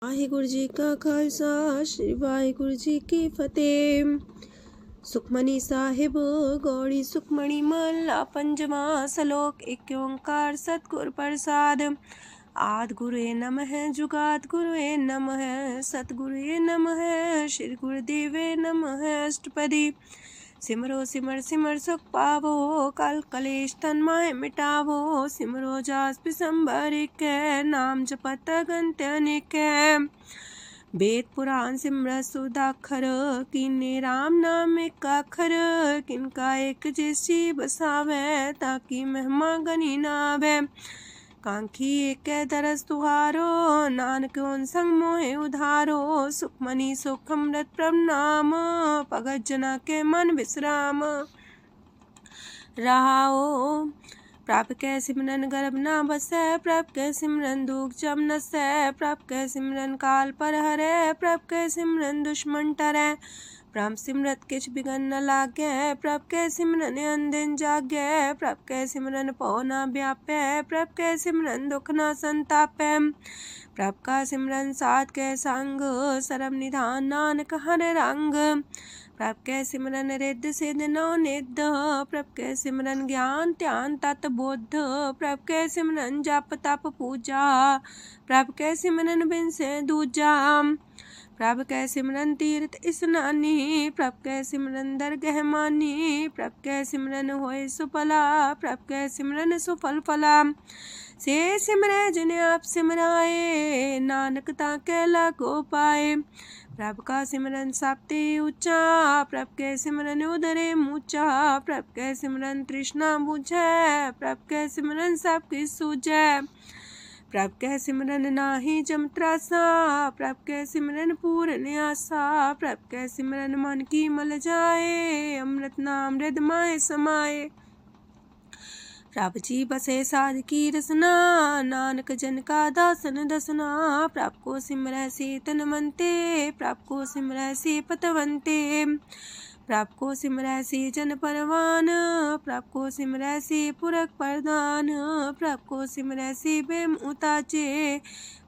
वाहिगुरु जी का खालसा श्री वाहिगुरु जी की फतेह। सुखमनी साहिब गौड़ी सुखमणी महला पंजवा सलोक। एक ओंकार सतगुर प्रसाद। आद गुरुए नमः जुगाद गुरुए नमः सतगुरुए नमः श्री गुरुदेवे नमः। अष्टपदी सिमरो सिमर सिमर सुख पावो कल कलेश तन माहे मिटावो। सिमरो जास पिसंबर एक नाम जपत अगंत अनेक। वेद पुराण सिमरत सुदाखर किन्ने राम नाम एक अखर। किनका एक जैसी बसावे ताकि महिमा गनी नावे। कांखी एक दरस तुहारो नानक उन संग मोहे उधारो। सुखमनी सुख अमृत प्रभ नाम भगत जना के मन विश्राम। रहाओ प्रभ कै सिमरन गर्भ ना बसै। प्रभ कै सिमरन दुख जम नसै। प्रभ कै सिमरन काल पर हरै। प्रभ कै सिमरन दुश्मन टरै। प्रभ सिमरत किछ बिगन न लागै। प्रभ कै सिमरन अनदिन जागै। प्रभ कै सिमरन पौ ना व्यापै। प्रभ कै सिमरन दुख ना संतापै। प्रभ का सिमरन साध कै संग सरम निधान नानक हर रंग। प्रभ कै सिमरन रिद्ध सिद्ध नौ निध। प्रभ कै सिमरन ज्ञान ध्यान तत बुद्ध। प्रभ कै सिमरन जप तप पूजा। प्रभ कै सिमरन बिन से दूजा। प्रभ कै सिमरन तीर्थ स्नानी। प्रभ कै सिमरन दरगह मानी। प्रभ कै सिमरन होए सुफला। प्रभ कै सिमरन सुफल फला। से सिमरै जिन आप सिमराए नानक ताके लागो पाए। प्रभ का सिमरन सबते ऊंचा। प्रभ कै सिमरन उदरे मूचा। प्रभ कै सिमरन तृष्णा बुझै। प्रभ कै सिमरन सब किछ सूझै। प्रभ कै सिमरन नाही जम त्रासा। प्रभ कै सिमरन पूर्ण आसा। प्रभ कै सिमरन मन की मल जाए। अमृत नाम हृद माए समाए। प्रभ जी बसे साध की रसना नानक जन का दासन दसना। प्रभ को सिमरै से तन मनते। प्रभ को सिमरै से पतवंते। प्रभ को सिमरै से जन परवान। प्रभ को सिमरै से पुरख प्रधान। प्रभ को सिमरै से बेम उताचे।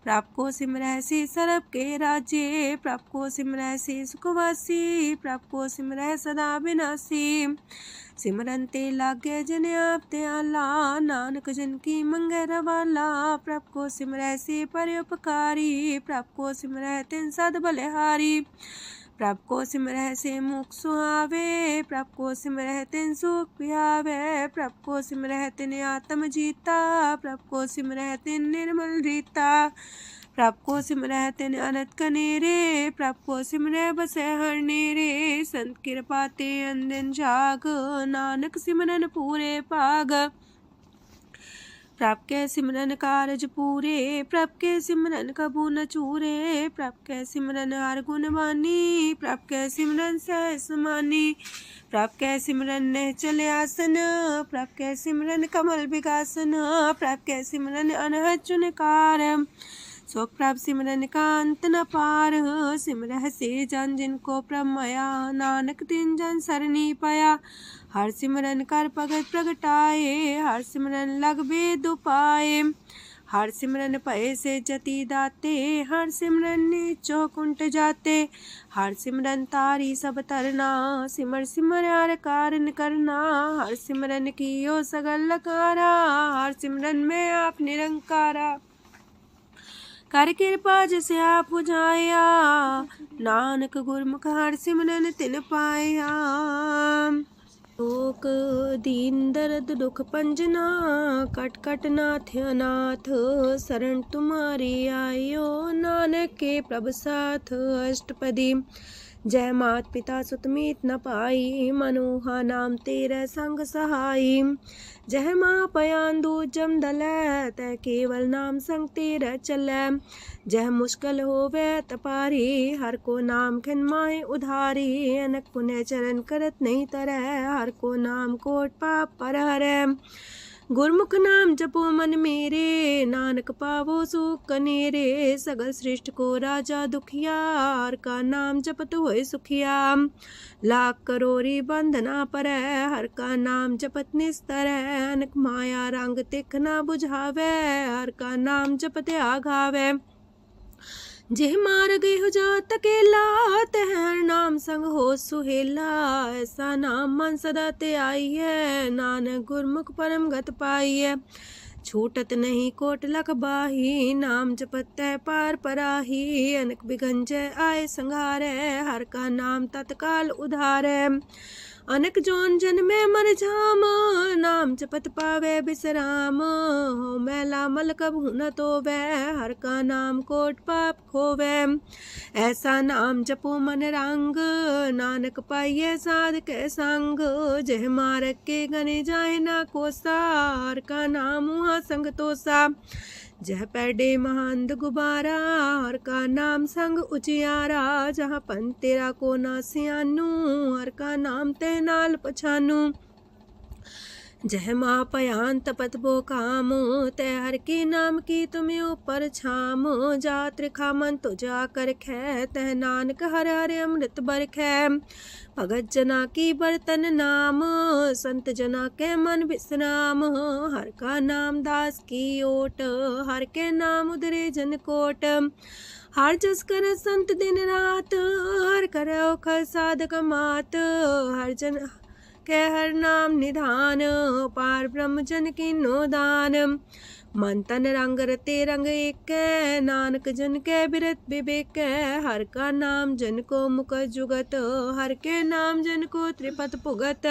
प्रभ को सिमरै से सरब के राजे। प्रभ को सिमरै से सुखवासी। प्रभ को सिमरै सदा विनाशी। सिमरन ते लागे जिन आप दयाला नानक जन की मंगै रवाला। प्रभ को सिमरै से परोपकारी। प्रभ को सिमरै तिन सद बलिहारी। प्रभ को सिमरै से मुख सुहावे। प्रभ को सिमरै तिन सुख पिहावे। प्रभ को सिमरै तिन आत्म जीता। प्रभ को सिमरै तिन निर्मल रीता। प्रभ को सिमरै तिन अनंत कनेरे। प्रभ को सिमरै बसै हर नेरे। संत कृपा ते अनदिन जाग नानक सिमरन पूरे पाग। प्रभ कै सिमरन कारज पूरे। प्रभ कै सिमरन कबू न चूरे। प्रभ कै सिमरन हर गुण बानी। प्रभ कै सिमरन सहस समानी। प्रभ कै सिमरन निश्चल आसन। प्रभ कै सिमरन कमल विगासन। प्रभ कै सिमरन अनहद चुनकार। सो प्रभ सिमरन का अंत न पार। सिमरह से जन जिनको प्रभ माया नानक तिन जन सरनी पाया। हर सिमरन कर भगत प्रगटाए। हर सिमरन लग वेद उपाय। हर सिमरन भय से जति दाते। हर सिमरन नीचो कुंट जाते। हर सिमरन तारी सब तरना। सिमर सिमर हर कारण करना। हर सिमरन कियो सगल लकारा। हर सिमरन में आप निरंकारा। कर कृपा जिसे आप बुझाया। नानक गुरमुख हर सिमरन तिन पाया। लोक दीन दर्द दुख पंजना। कट कट नाथ अनाथ। शरण तुम्हारी आयो नानक के प्रभ साथ। अष्टपदी जय मात पिता सुत मीत न पाई। मनोहा नाम तेरे संग सहाई। जय माँ पयान दूज जम दलै। तै केवल नाम संग तेरे चलै। जह मुश्किल होवे तपारी। हर को नाम खिन माहे उधारी। अनक पुण्य चरण करत नहीं तरह। हर को नाम कोट पाप पर हरै। गुरमुख नाम जपो मन मेरे। नानक पावो सुख कनेरे। सगल सृष्ट को राजा दुखिया। हर का नाम जपत होए सुखिया। लाख करोरी बंधना परै। हर का नाम जपत निस्तर। अनक माया रंग तिख ना बुझावे। हर का नाम जपत आघावे। जेह मार गए हो जात अकेला, तह हर नाम संग हो सुहेला। ऐसा नाम मन सदा ते आई है, नानक गुरमुख परम गत पाई है। छूटत नहीं कोट लख बाही, नाम जपत है पार पराही। अनक बिगंजय आए संघारे, हर का नाम तत्काल उधारे। अनक जोन जन्मे मर जाम, नाम जपत पावे बिसराम। हो मैला मल कब न तोवे, हर का नाम कोट पाप खोवे। ऐसा नाम जपो मन रंग, नानक पाइये साध के संग। जह मारक के गने जाए ना कोसा, हर का नाम हुआ संग तोसा। जह पैडे महांद गुबारा, हर का नाम संग उजियारा। जहाँ पन तेरा को ना सियानू, हर का नाम ते नाल पछानू। जह माँ पयान तपत बो काम, तै हर के नाम की तुम्हें ऊपर छाम। जा त्रिखा मन तो जा कर खे, तह नानक हर हर अमृत बरखै। भगत जना की बर्तन नाम, संत जना के मन विश्राम। हर का नाम दास की ओट, हर के नाम उधरे जन कोट। हर जस कर संत दिन रात, हर करो खर साधक मात। हर जन के हर नाम निधान, पार ब्रह्म जन की नो दान। मन तन रंग रते रंग एक, नानक जन के बिरत विवेक। हर का नाम जन को मुख जुगत, हर के नाम जन को त्रिपत पुगत।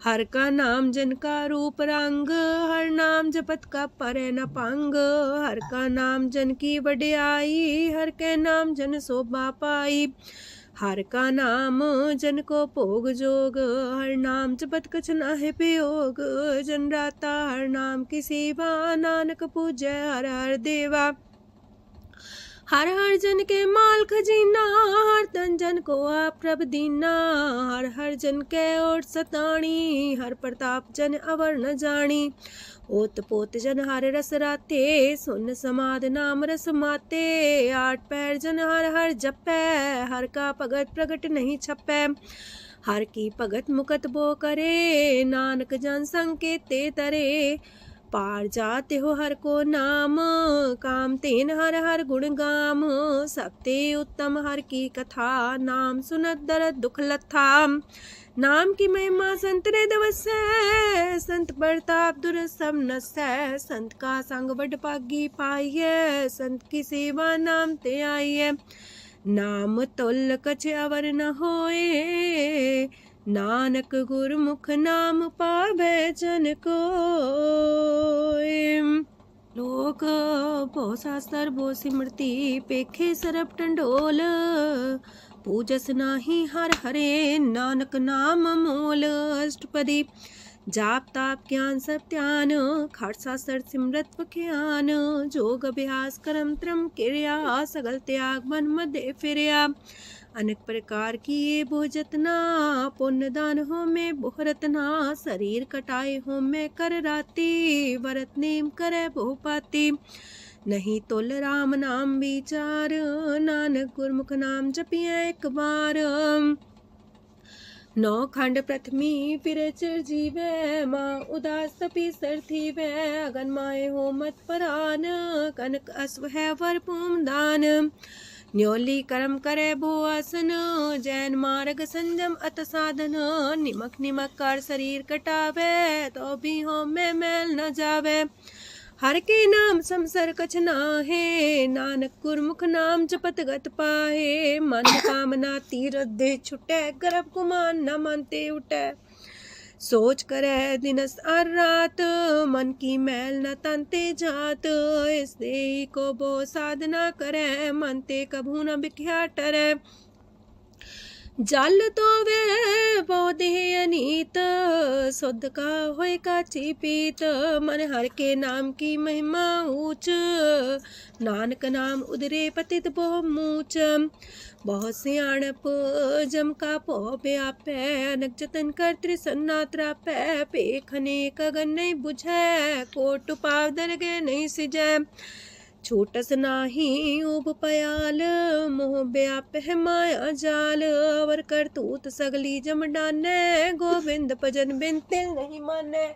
हर का नाम जन का रूप रंग, हर नाम जपत का परे न पंग। हर का नाम जन की वड्याई, हर के नाम जन शोभा पाई। हर का नाम जन को भोग जोग, हर नाम जपत कछ नाहि वियोग। जन राता हर नाम की सेवा, नानक पूजै हर हर देवा। हर हर जन के माल खजीना, हर तन जन को आप प्रभ दीना। हर हर जन के ओट सताणी, हर प्रताप जन अवर न जानी। ओत पोत जन हर रस राते, सुन समाद नाम रस माते। आठ पैर जन हर हर जपै, हर का भगत प्रगट नहीं छपै। हर की भगत मुकत बो करे, नानक जन संकेते तरे। पार जाते हो हर को नाम, काम तेन हर हर गुण गाम। सबते उत्तम हर की कथा, नाम सुनत दरद दुख लथा। नाम की महिमा संत रे दवसै, संत प्रताप दुर सब नसै। संत का संग बड़ पागी पाइयै, संत की सेवा नाम ते आइयै। नाम तुल कछ अवर न होए, नानक गुरमुख नाम पावै जन कोय। लोक भो शास्त्र भो सिमरती, पेखे सरब टंडोल। पूजस नाही हर हरे, नानक नाम मोल। अष्टपदी जाप ताप ज्ञान सब ध्यान, खालसा सर सिमरत बख्यान। जोग अभ्यास करम त्रम क्रिया, सगल त्याग मन मध्य फिरया। अनेक प्रकार की ये भोजतना, पुण्य दान हो में बहुरतना। शरीर कटाए हो में कर राती, वरत नेम करे बहु पाती। नहीं तुल राम नाम विचार, नानक गुरमुख नाम जपिया एक बार। नौ खंड प्रथमी फिर चिर जीवै, माँ उदास तपी सर थीवै। अगन माए हो मत परान, कनक अश्व है वर पूम दान। न्योली कर्म करे भो आसन, जैन मार्ग संजम अत साधन। निमक निमक कर शरीर कटावे, तो भी हो में मैल न जावे। हर के नाम समसर कछ नाहे, नानक गुरमुख नाम जपत गत पाहे। मन कामना तीरथ दे छुटै, गर्भ गुमान न मानते उठै। सोच करे दिनस और रात, मन की मैल न तनते जात। इस देही को बो साधना करे, मनते कभू न बिख्या टरै। जल तो वे बहु देह अनीत, शुद्ध का होए काची पीत। मन हर के नाम की महिमा ऊंच, नानक नाम उदरे पतित बहु मूच। बहुत सियाणप जम का पो व्यापै, अनक जतन कर त्रिसन्ना त्रापै। पेखने कगन नहीं बुझै, कोट पाव दरगे नहीं सिजै। छोटस नाही उब पयाल, मोह व्याप है माया जाल। अवर करतूत सगली जम डानै, गोविंद भजन बिन तिल नहीं मानै।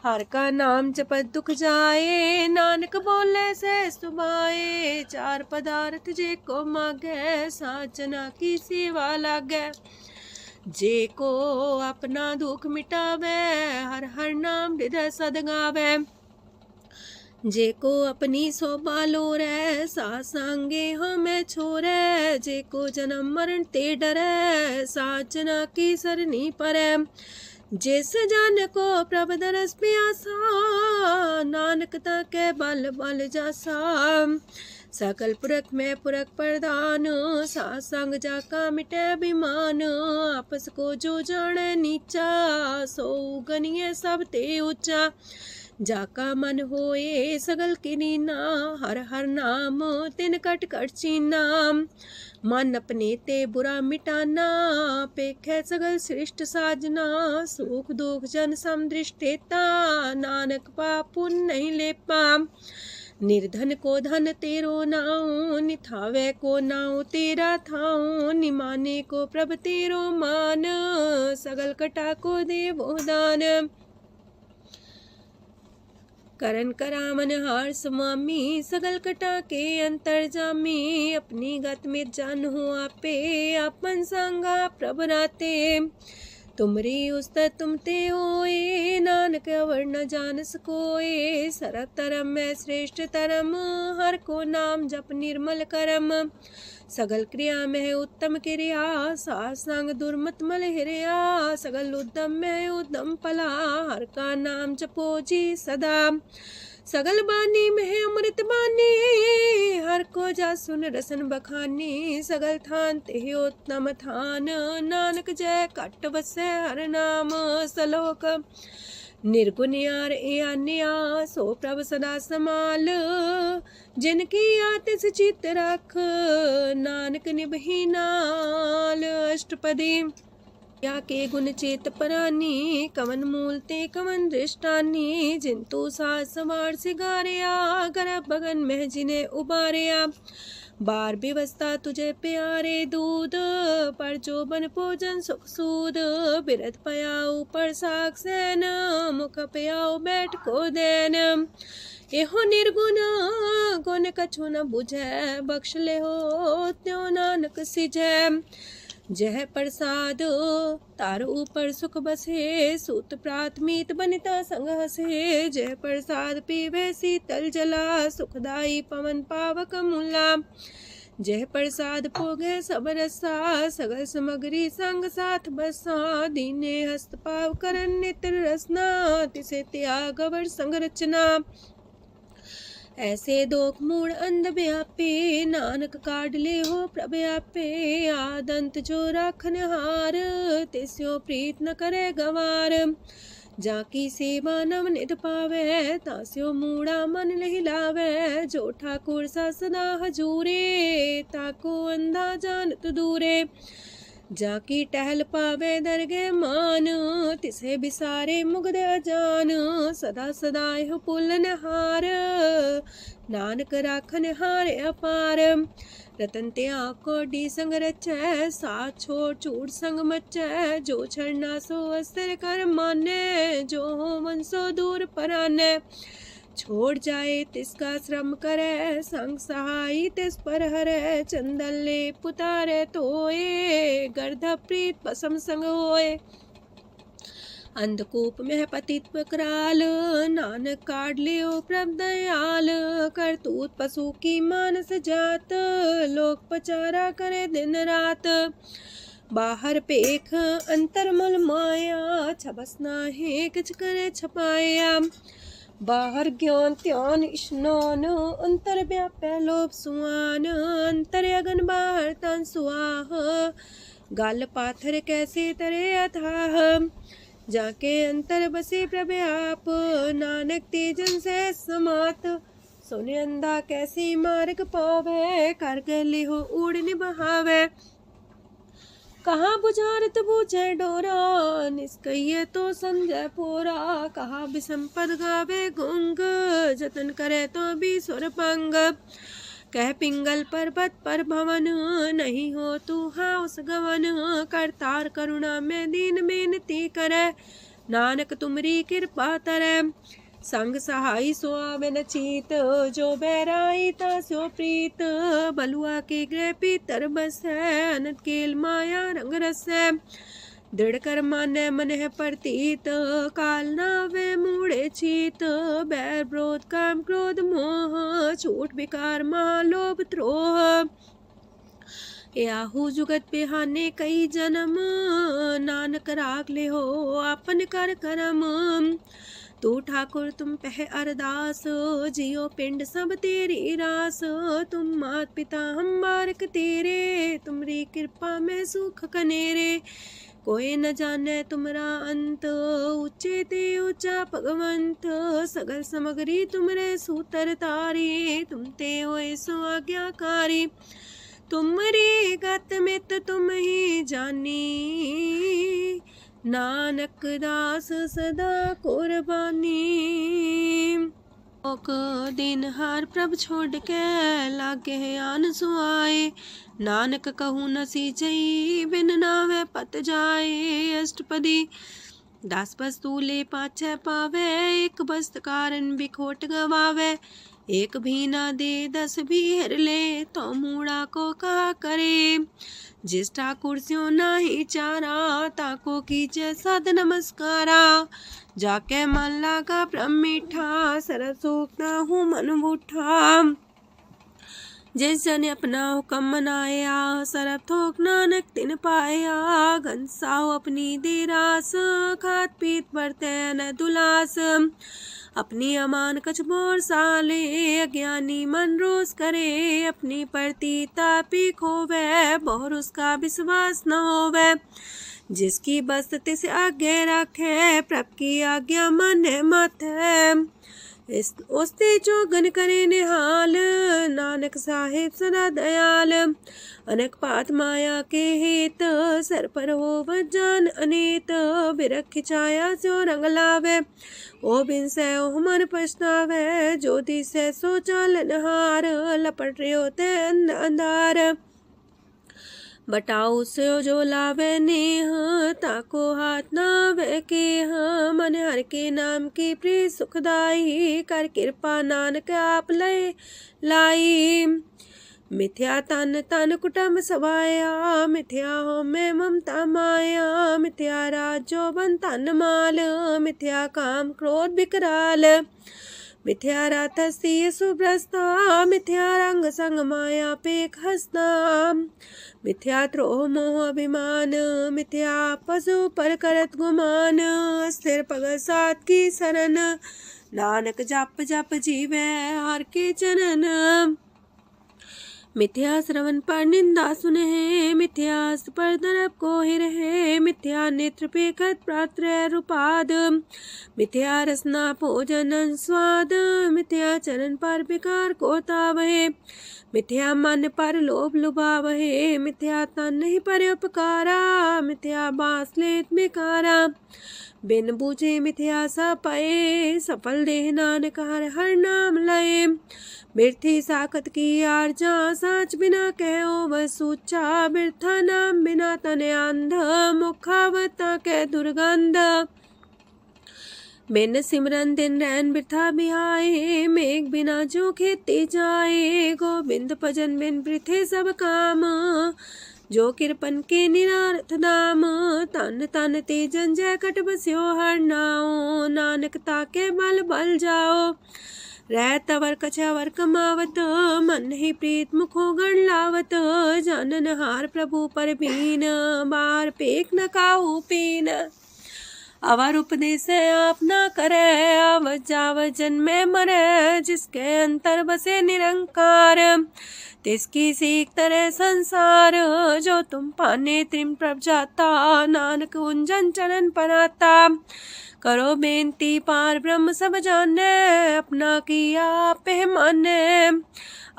हर का नाम जपत दुख जाए, नानक बोले से सुभाए। चार पदार्थ जे को मागे, साजना की सेवा लागे। जे को अपना दुख मिटावे, हर हर नाम हृदय सद गावे। जे को अपनी शोभा लोरे, सासंगे हमें छोरे। जे को जन्म मरण ते डरे, साजना की सरनी परे। जिस जन को प्रभ दरस प्यासा, नानक ताके बल बल जासा। सकल पुरख में पुरख प्रधान, सासंग जाका मिटे अभिमान। आपस को जो जाने नीचा, सो गनिए सब ते ऊंचा। जाका मन होए सगल किरीना, हर हर नाम तिन कट कट चीना। मन अपने ते बुरा मिटाना, पेखे सगल श्रेष्ठ साजना। सुख दुख जन समदृष्टेता, नानक पाप पुण्य नहीं लेपा। निर्धन को धन तेरो नाऊ, निथावे को नाऊ तेरा थाऊ। निमाने को प्रभ तेरो मान, सगल कटा को देवो दान। करन करामन हार समामी, सगल कटा के अंतर जामी। अपनी गत में जान हो आपे, अपन संगा प्रभ राते। तुमरी उस्तर तुम ते होए, नानक अवर न जान सकोए। सरब तरम में श्रेष्ठ तरम, हर को नाम जप निर्मल करम। सगल क्रिया में उत्तम क्रिया, सासंग दुर्मत मल हिरिया। सगल उद्यम में उद्यम फला, हर का नाम जपो जी सदा। सगल बानी में अमृत बानी, हर को जा सुन रसन बखानी। सगल थान ते उत्तम थान, नानक जय कट बसे हर नाम सलोक। निर्गुण यार आन्या, सो प्रभ सदा समाल। जिनकी आतिस चित रख, नानक निभही नाल। अष्टपदी या के गुण चेत परानी, कवन मूल ते कवन दृष्टानी। जिंतु सास सवार सिगारिया, गर्भ बगन में जिने उबारिया। बार व्यवस्था तुझे प्यारे दूध, पर जो बन भोजन सुख सूद। बिरत पयाऊ पर साग सैन, मुख पयाऊ बैठ को देन। एहो निर्गुण गुण कछु न बुझे, बख्श ले हो त्यों नानक सिझे। जह प्रसाद तार ऊपर सुख बसे, सूत प्रात मीत बनिता संग हसे। जह प्रसाद पीवे शीतल जला, सुखदाई पवन पावक मूला। जह प्रसाद भोगे सब रसा, सगल समग्री संग साथ बसा। दीने हस्त पाव करन नित्र रसना, तिसे त्याग अवर संग रचना। ऐसे दोख मूड अंध व्यापे, नानक काढ़ ले हो प्रभ आपे। आदंत जो राखन हार, तिस्यो प्रीत न करे गवार। जाकी सेवा नव निध पावे, तास्यो मूड़ा मन लहिलावे। जो ठाकुर सा सदा हजूरे, ताको अंधा जानत दूरे। जाकी टहल पावे दरगे मान, तिसे बिसारे मुग्ध अजान। सदा सदा यह पुलन हार, नानक राखन हार अपार। रतन त्याग कोडी संग रचै, साथ छोड़ चूड़ संग मचै। जो छड़ना सो अस्तर कर माने, जो हो मन सो दूर पराने। छोड़ जाए तिसका श्रम करे, संग सहाय तिस पर हरे। चंदन ले पुतारे तोए, गर्ध प्रीत पसम संग होए। अंधकूप में पतित कराल, नानक काढ़ लियो प्रभ दयाल। करतूत पशु की मानस जात, लोक पचारा करे दिन रात। बाहर पेख अंतर मल माया, छबस नाहे किछ करे छपाया। बाहर ज्ञान त्यान स्नान, अंतर व्यापै लोभ सुआन। अंतर अगन बाहर तन सुआह, गल पाथर कैसे तरे अथाह। जाके अंतर बसे प्रभ आप, नानक तेजन से समात। सोने अंधा कैसे मार्ग पावे, कर गले हो उड़ निबहावे। कहाँ बुझारत बूझे डोरा, निष्कइये तो संजय पोरा। कहा विसंपद गावे गुंग, जतन करे तो भी सुर पंग। कह पिंगल पर्वत पर भवन, नहीं हो तू हाउस गवन। करतार करुणा में दीन बेनती करे, नानक तुमरी कृपा तरੈ। संग सहाई सो आवे न चीत, जो बैराई तास्यो प्रीत। बलुआ के गृह पीतर बसै, अनंत केल माया रंग रसै। दृढ़ कर मानै मन है प्रतीत, काल नावे मूढ़े चीत। बैर विरोध काम क्रोध मोह, छूट विकार महालोभ द्रोह। याहू जुगत बिहाने कई जन्म, नानक राख ले हो आपन कर करम। तू ठाकुर तुम पह अरदास, जियो पिंड सब तेरी रास। तुम मात पिता हम बारक तेरे, तुमरी कृपा में सुख कनेरे। कोई न जाने तुमरा अंत, ऊंचे ते ऊंचा भगवंत। सगल समगरी तुमरे सूतर तारी, तुम ते होए सो आज्ञाकारी। तुमरी गत मित तुम ही जानी, नानक दास सदा कुर्बानी। दिन हार प्रभ छोड़ के, लागे आन सुआए। नानक कहूँ न सीचई, बिन नावे पत जाए। अष्टपदी दास बस्तु ले पाछे पावे, एक बस्त कारण बिखोट गवावे। एक भी ना दे दस भी हर ले, तो मूड़ा को कहा करे। जिस ठाकुर स्यो नाही चारा, ताको कीजे सद नमस्कारा। जाके मन लागा ब्रह्म मीठा, सरल सूखना हूँ मन बूठा। जिस जन अपना हुक्म मनाया, सरब थोक नानक तिन पाया। घनसाओ अपनी दे रास, खात पीत बरते न दुलास। अपनी अमान कछ बोर साले, अज्ञानी मन रोस करे। अपनी प्रति तापी खोवे, बोर उसका विश्वास न होवे। जिसकी बस तिस आगे रखे, प्रभ की आज्ञा माने माथे। उसते चौगन करे निहाल, नानक साहिब सदा दयाल। अनेक पात माया के हेत, सर पर हो जान अनेत। बिरख छाया सो रंग लावे, ओ बिन से ओ मन पछतावे। जो दिसे सो चालन हार, लपट रहे होते अंधार। बटाऊ से जो लावे नेह, ताको हाथ नावे केह। मन हर के नाम की प्रिय सुखदाई, कर कृपा नानक आप लय लाई। मिथ्या तन तन कुटुम्ब सवाया, मिथ्या हो में ममता माया। मिथ्या राजो बन तन माल, मिथ्या काम क्रोध विकराल। मिथ्या रातसी सुभ्रस्ता, मिथ्या रंग संग माया पेख हस्ता। मिथ्या द्रोह मोह अभिमान, मिथ्या पशु पर करत गुमान। स्थिर पग सात की शरण, नानक जप जप जीवे हर के चरण। मिथ्या श्रवण पर निंदा सुने, मिथ्या पर दरब को ही रहे। मिथ्या नेत्र पेखत प्रात्र रूपाद, मिथ्या रसना भोजन स्वाद। मिथ्या चरण पर विकार को तावहे, मिथ्या मन पर लोभ लुभावहे। मिथ्या तन नहीं पर उपकारा, मिथ्या बास लेत बेकारा। बिन बूझे मिथ्या सा पाए, सफल देह नानक हर हर नाम लय। बिरथी साखत की आरजा, साच बिना कहो वह सूचा। बिरथा नाम बिना तने अंध, मुखावता के दुर्गंध। बिन सिमरन दिन रैन बिरथा बिहाए, मेघ बिना जो खेती जाए। गोविंद भजन बिन बिरथे सब काम, जो किरपन के निरार्थ दाम। तन तन ते जंजय कट बस्यो हर नाओ, नानक ताके बल बल जाओ। रह तवर कछवर कमावत, मन ही प्रीत मुखो गण लावत। जानन हार प्रभु पर बीन, बार पेख न काहू पीन। अवर उपदेश आप न करे, आवत जावत जन्मे मरे। जिसके अंतर बसे निरंकार, तिसकी सीख तरह संसार। जो तुम पाने त्रिम प्रभ जाता, नानक उंजन चरण पर आता। करो बेनती पार ब्रह्म सब जाने, अपना किया आप माने।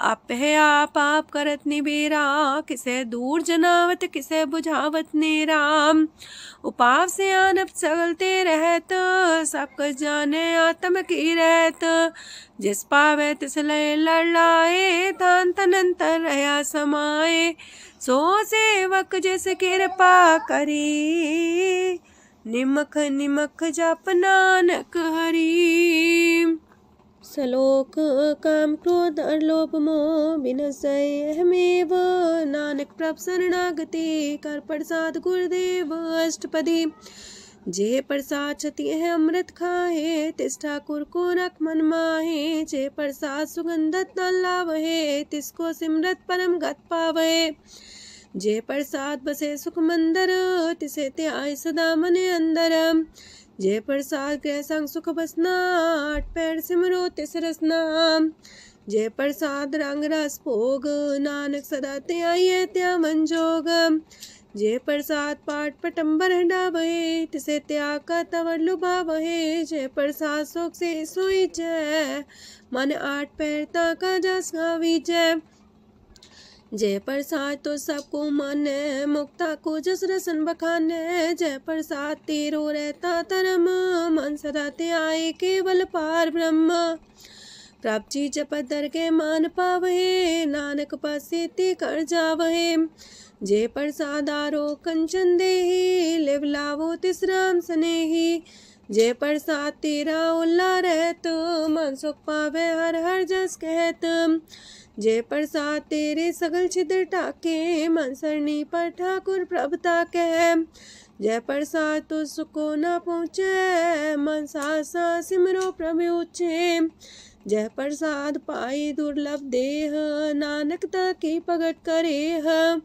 आप है आप करत निबेरा, किसे दूर जनावत किसे बुझावत नेरा। उपाव से आनप चलते रहत, सब कुछ जाने आत्म की रहत। जिस पावे तिस लय लड़ाए, तान तनंतर रहा समाए। सो सेवक जिस कृपा करी, निमख निमख जप नानक हरि। सलोक काम क्रोध और लोभ मोह विनशय अहमेव, नानक प्रभ शरणागति कर प्रसाद गुरुदेव अष्टपदी। जे प्रसाद छति है अमृत खाहे, तिस ठाकुर को रख मन माहे। जे प्रसाद सुगंधत न लावहे, तिसको सिमरत परम गत पावहे। जे प्रसाद बसे सुख मंदर, तिसे त्याय सदा मने अंदर। जे प्रसाद गृह संग सुख बसना, आठ पैर सिमरो तिस रसना। जे प्रसाद रंग रस भोग, नानक सदा त्याये त्या मन जोग। जे प्रसाद पाठ पटम्बर डाबहे, तिसे त्याग का तवर लुभावहे। जे प्रसाद शोक से सोई जय, मन आठ पैर ताका जस गावी जय। जय प्रसाद तो सबको माने, मुक्ता को जस रसन बखाने। जय प्रसाद तेरो रहता धर्म, मन सदा त्याये केवल पार ब्रह्म। प्रभ जी जपत दर के मान पावहे, नानक पासे ते कर जावहे। जे प्रसाद आरो कंचन देही, लिव लावो तिस राम स्नेही। जे प्रसाद तेरा उल्ला रहत, मन सुख पावे हर हर जस कहत। जे प्रसाद तेरे सगल छिद्र टाके, मन सरनी पर ठाकुर प्रभ ताके। जय प्रसाद तो सुको न पहुँचे, मन सा सिमरो प्रभु ऊँचे। जय प्रसाद पाई दुर्लभ देह, नानक ताकी प्रगट करेह।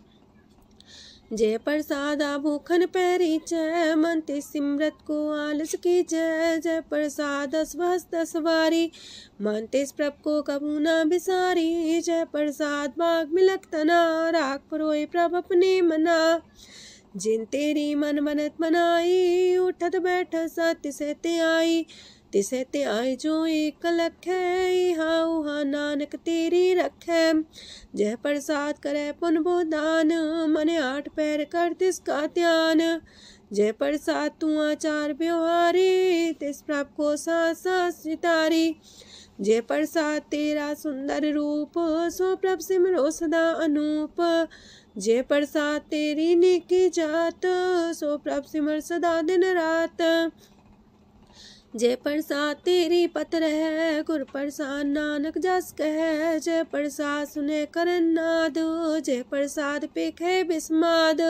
जय प्रसाद आभूखन पैरी जय, मन ते सिमरत को आलस की जय। जय प्रसाद अस्वस्थ सवारी, मन तेस प्रभ को कबू न बिसारी। जय प्रसाद बाग मिलक तना, राख परोए प्रभ अपने मना। जिन तेरी मन मनत मनाई, उठत बैठत सत्य से ते आई। तिसे ते आए जो एक लख है, इहा उहा नानक तेरी रखै। जय प्रसाद करे पुन बोदान, मने आठ पैर कर तिसका ध्यान। जय प्रसाद तू आचार व्यवहारी, तिस प्रभ को सास सास सितारी। जय प्रसाद तेरा सुंदर रूप, सो प्रभ सिमरो सदा अनूप। जय प्रसाद तेरी नेकी जात, सो प्रभ सिमर सदा दिन रात। जय प्रसाद तेरी पत्र है, गुर प्रसाद नानक जस कह। जय प्रसाद सुने करन नाद, जय प्रसाद पेखे बिस्माद।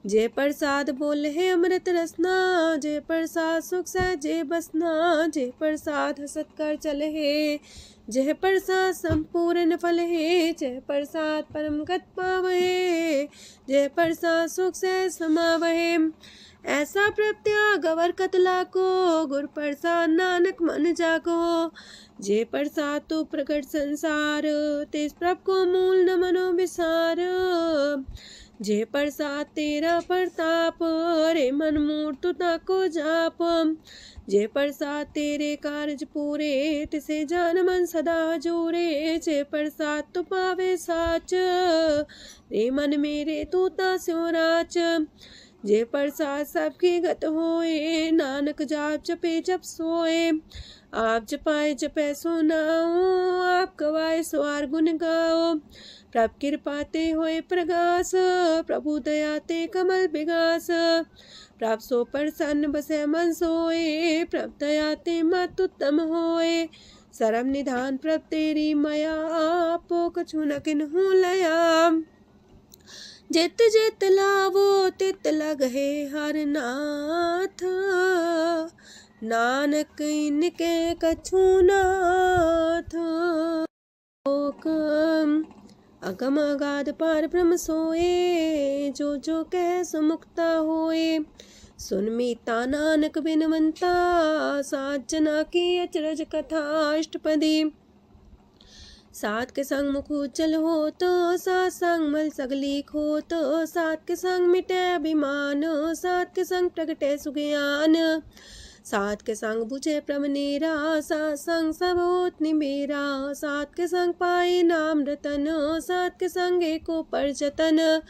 जय प्रसाद बोले है अमृत रसना, जय प्रसाद सुख सहजे बसना। जय प्रसाद हसत कर चले है, जय प्रसाद संपूर्ण फल है। जय प्रसाद परम गत पावहे, जय प्रसाद सुख से समावहे। ऐसा प्रत्याग अवर कतला को, गुर प्रसाद नानक मन जागो। जे प्रसाद तो प्रकट संसार, तेज प्रभ को मूल न मनो विसार। जे प्रसाद तेरा प्रताप, रे मन मूर्त ताको जाप। जे प्रसाद तेरे कारज पूरे, तिसे जान मन सदा जोरे। जे प्रसाद तो पावे साच, रे मन मेरे तू ता स्यो राच। जे प्रसाद सबकी गत होए, नानक जाप जपे जप सोए। आप जपाए जपे सो नाओ, आप गवाए सो आर गुण गाओ। प्रभ कृपा ते होए प्रगास, प्रभु दया ते कमल विगास। प्रभ सो प्रसन्न बसे मन सोए, प्रभ दया ते मत उत्तम होए। सरम निधान प्रभ तेरी मया, आपो कछु न किन्हु लया। जित जित लावो तित लगहे हर नाथ, नानक इनके कछु नाथ। अगम अगाध पार ब्रह्म सोए, जो जो कह सो मुक्ता होए। सुन मीता नानक बिनवंता, सात जना की अचरज कथा अष्टपदी। सात के संग मुख उज्जल हो तो, सात संग मल सगली खो तो। सात के संग मिटे अभिमान, सात के संग प्रगटे सुज्ञान। सात के संग बुझे प्रभ नेरा, सात संग सब होत निमेरा। सात के संग पाए नाम रतन, सात के संग एको पर जतन।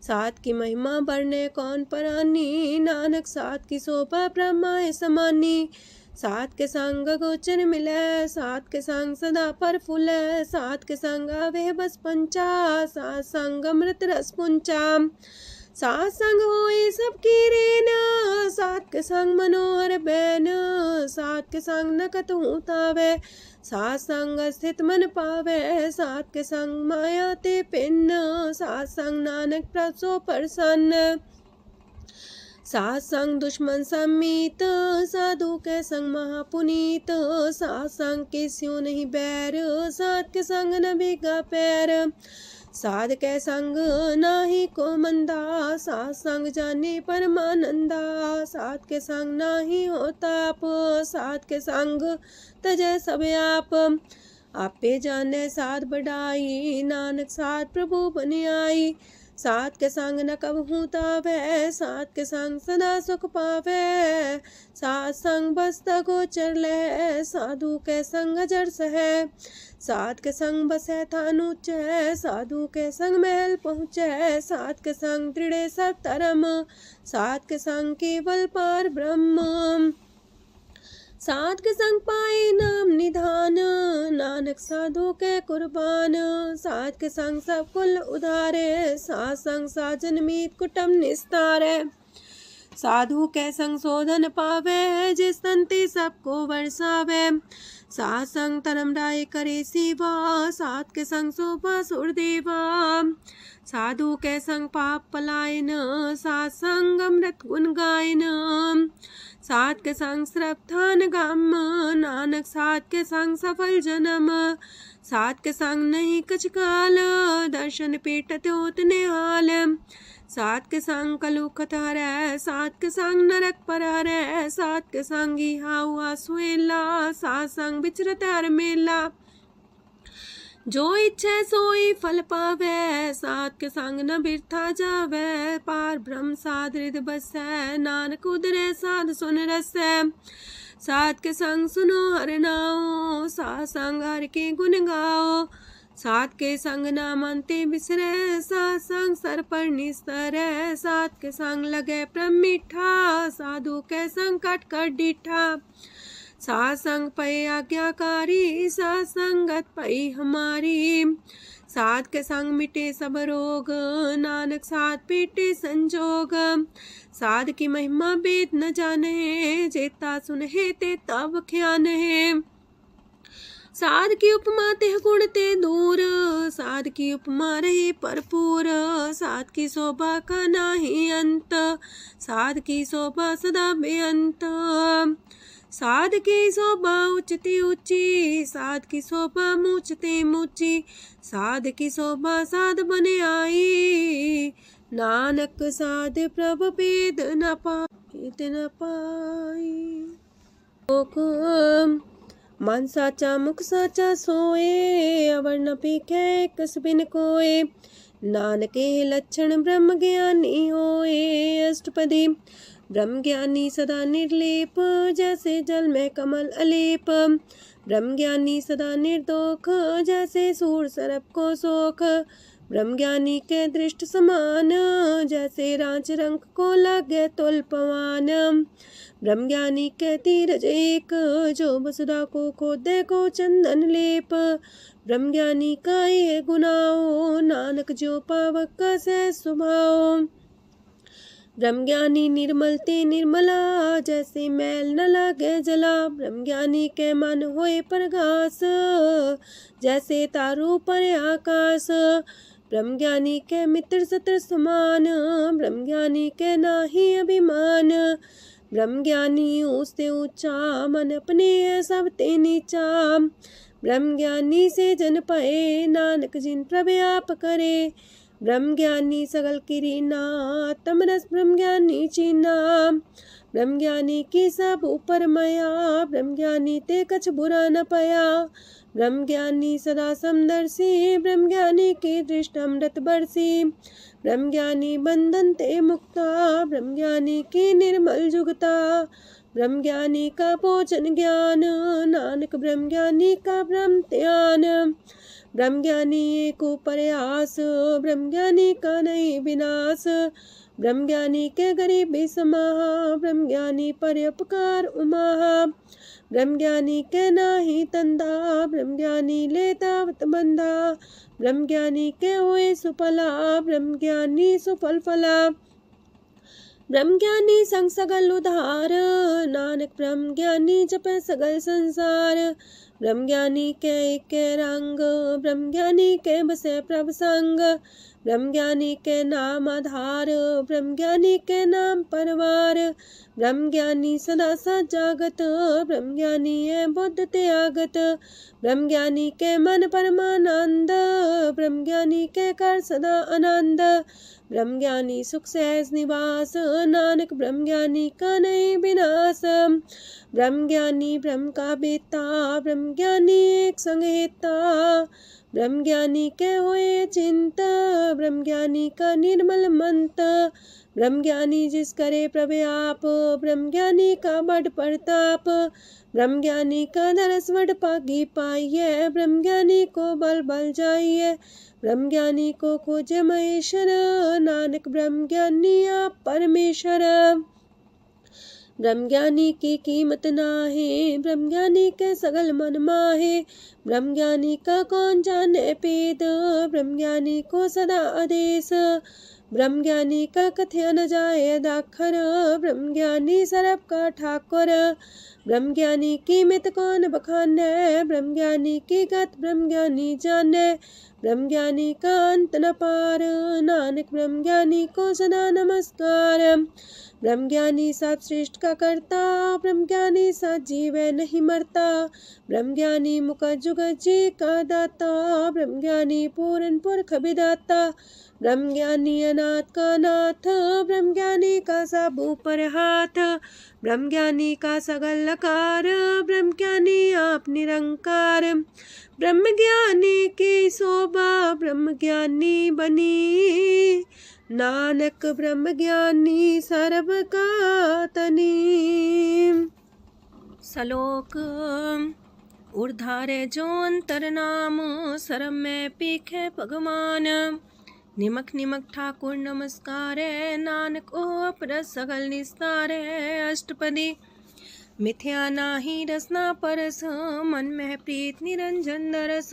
सात की महिमा बरने कौन परानी, नानक सात की शोभा ब्रह्मा समानी। सात के संग गोचर मिले, सात के संग सदा पर फूले। सात के संग आवे बस पंचा, सात संग अमृत रस पुंचा। सात संग होए सबकी रेन, सात के संग मनोहर बैन, सात के संग न कतहु तावै, सात संग स्थित मन पावै, सात के संग माया ते पिन, सात संग नानक प्रसो प्रसन्न, सात संग दुश्मन समीत, साधु के संग महापुनीत, सात संग किस्यों नहीं बैर, सात के संग न भीगा पैर, साध के संग नाही को मंदा, सात संग जाने परमानंदा, सात के संग नाही हो ताप, सात के संग तजय सब आपे जाने साध बढ़ाई, नानक साध प्रभु बन आई, सात के संग न कबहू तावै, सात के संग सदा सुख पावै, सात संग बसता गोचर लह, साधु के संग अजर सह, सात के संग बसै थान ऊंचै, साधु के संग महल पहुँचै, सात के संग दृढ़ सब धर्म, सात के संग केवल पार ब्रह्म, सात के संग पाए नाम निधान, नानक साधु के कुर्बान, सात के संग सब कुल उधारे, सात संग साजन मीत कुटुम निस्तारे, साधु के संग शोधन पावे, जिस संति सबको बरसावे, सात संग धर्म राय करे सेवा, सात के संग शोभा सुरदेवा, साधु के संग पाप पलायन, सात संग अमृत गुण गायन, सात के संग श्रद्धान गम, नानक सात के संग सफल जन्म, सात के संग नहीं कछ काल, दर्शन पेटत होत निहाल, सात के संग कलुखत हरै, सात के संग नरक पर हरै, सात के संग इहा हुआ सुहेला, सात संग विचरत हर मेला, जो इच्छा सोई फल पावै, सात के संग न बिरथा जावै, पार ब्रह्म साध हृदय बसै, नानक उदरै साध सुन रसै, सात के संग सुनो हर नाओ, सात संग हर के गुण गाओ, सात के संग ना मानते बिसरै, सात संग सर पर निस्तरै, सात के संग लगे प्रेम मीठा, साधु के संग कट कर डीठा, सात संग पै आज्ञाकारी, सात संगत पै हमारी, सात के संग मिटे सब रोग, नानक सात पीटे संजोग, साध की महिमा वेद न जाने, जेता सुनहे ते तब ख्यान है, साध की उपमा ते गुण ते दूर, साध की उपमा रही भरपूर, साध की शोभा का नाही अंत, साध की शोभा सदा बेअंत, साध की शोभा उच्चती ऊंची, साध की शोभा मूचते मूची, साध की शोभा साध बने आई, नानक साध प्रभु भेद न पाई, मन साचा मुख साचा सोए, अवर न पीखे कस बिन कोए, नानके लक्षण ब्रह्म ज्ञानी होए, अष्टपदी ब्रह्म ज्ञानी सदा निर्लेप, जैसे जल में कमल अलेप, ब्रह्म ज्ञानी सदा निर्दोख, जैसे सूर सर्प को सोख, ब्रह्म ज्ञानी के दृष्ट समान, जैसे रांच रंग को लगे तुल पवान, ब्रह्म ज्ञानी के तीरज एक, जो वसुधा को खोदे को चंदन लेप, ब्रह्म ज्ञानी का ये गुनाओ, नानक जो पावक का सह स्वभाव, ब्रह्म ज्ञानी निर्मल ते निर्मला, जैसे मैल न लागे जला, ब्रह्म ज्ञानी के मन होए प्रगास, जैसे तारू पर आकाश, ब्रह्म ज्ञानी के मित्र सत्र समान, ब्रह्म ज्ञानी के नाही अभिमान, ब्रह्म ज्ञानी ऊंचते ऊंचा, मन अपने है सब ते नीचा, ब्रह्म ज्ञानी से जन पाए, नानक जिन प्रभु आप करे, ब्रह्म ज्ञानी सगल किरीना, तमरस ब्रह्म ज्ञानी चीना, ब्रह्म ज्ञानी की सब ऊपर मया, ब्रह्म ज्ञानी ते कछ बुरा न पया, ब्रह्म ज्ञानी सदा समदर्शी, ब्रह्म ज्ञानी की दृष्ट अमृत बरसी, ब्रह्म ज्ञानी बंधन ते मुक्ता, ब्रह्म ज्ञानी की निर्मल जुगता, ब्रह्म ज्ञानी का भोजन ज्ञान, नानक ब्रह्म ज्ञानी का ब्रह्म ध्यान, ब्रह्म ज्ञानी एक प्रयास, ब्रह्म ज्ञानी का नहीं विनाश, ब्रह्मज्ञानी के गरीबी समाहा, ब्रह्मज्ञानी परोपकार उमाहा। ब्रह्मज्ञानी के नाही तंदा, ब्रह्मज्ञानी लेतावत बंधा। ब्रह्मज्ञानी के हुए सुफला, ब्रह्मज्ञानी सुफल फला। ब्रह्मज्ञानी संग सगल उधार, नानक ब्रह्मज्ञानी जपे सगल संसार। ब्रह्मज्ञानी के एक रंग, ब्रह्मज्ञानी के बसे प्रभ संग। ब्रह्मज्ञानी के नाम आधार, ब्रह्मज्ञानी के नाम परवार। ब्रह्मज्ञानी सदा सजागत, ब्रह्मज्ञानी है बुद्ध त्यागत। ब्रह्मज्ञानी के मन परमानंद, ब्रह्मज्ञानी के कर सदा आनंद। ब्रह्मज्ञानी सुख सहज निवास, नानक ब्रह्मज्ञानी का नहीं विनाश। ब्रह्मज्ञानी ब्रह्म का बेता, ब्रह्मज्ञानी एक संग हेता। ब्रह्मज्ञानी के हुए चिंता, ब्रह्मज्ञानी का निर्मल मंत। ब्रह्मज्ञानी जिस करे प्रव्याप, ब्रह्मज्ञानी का बड़ प्रताप। ब्रह्मज्ञानी का दरस वड पागी पाइये, ब्रह्मज्ञानी को बल बल जाइए। ब्रह्मज्ञानी को खोजे महेश्वर, नानक ब्रह्मज्ञानी आप परमेश्वर। ब्रह्मज्ञानी की कीमत नाहे, ब्रह्मज्ञानी के सगल मन माहे। ब्रह्मज्ञानी का कौन जाने पेद, ब्रह्मज्ञानी को सदा आदेश। ब्रह्मज्ञानी का कथ्य न जाए दाखर, ब्रह्मज्ञानी सरब का ठाकुर। ब्रह्मज्ञानी की मित कौन बखाने, ब्रह्मज्ञानी की गत ब्रह्मज्ञानी जाने। ब्रह्मज्ञानी का अंत न पार, नानक ब्रह्मज्ञानी को सदा नमस्कार। ब्रह्मज्ञानी सब श्रेष्ठ का करता, ब्रह्मज्ञानी सजीव नहीं मरता। ब्रह्मज्ञानी मुख जुग जी का दाता, ब्रह्मज्ञानी पूरन पुरख विदाता। ब्रह्मज्ञानी अनाथ का नाथ, ब्रह्मज्ञानी का सब ऊपर हाथ। ब्रह्मज्ञानी का सगल लकार, ब्रह्मज्ञानी आप निरंकार। ब्रह्मज्ञानी की शोभा ब्रह्मज्ञानी बनी, नानक ब्रह्मज्ञानी सर्व का तनी। श्लोक उर्धारे जो अंतर नाम, सरम में पीखे भगवान। निमक निमक ठाकुर नमस्कार, नानक ओ अपर सगल निस्तार। अष्टपदी मिथ्या नाही रसना परस, मन में प्रीत निरंजन दरस।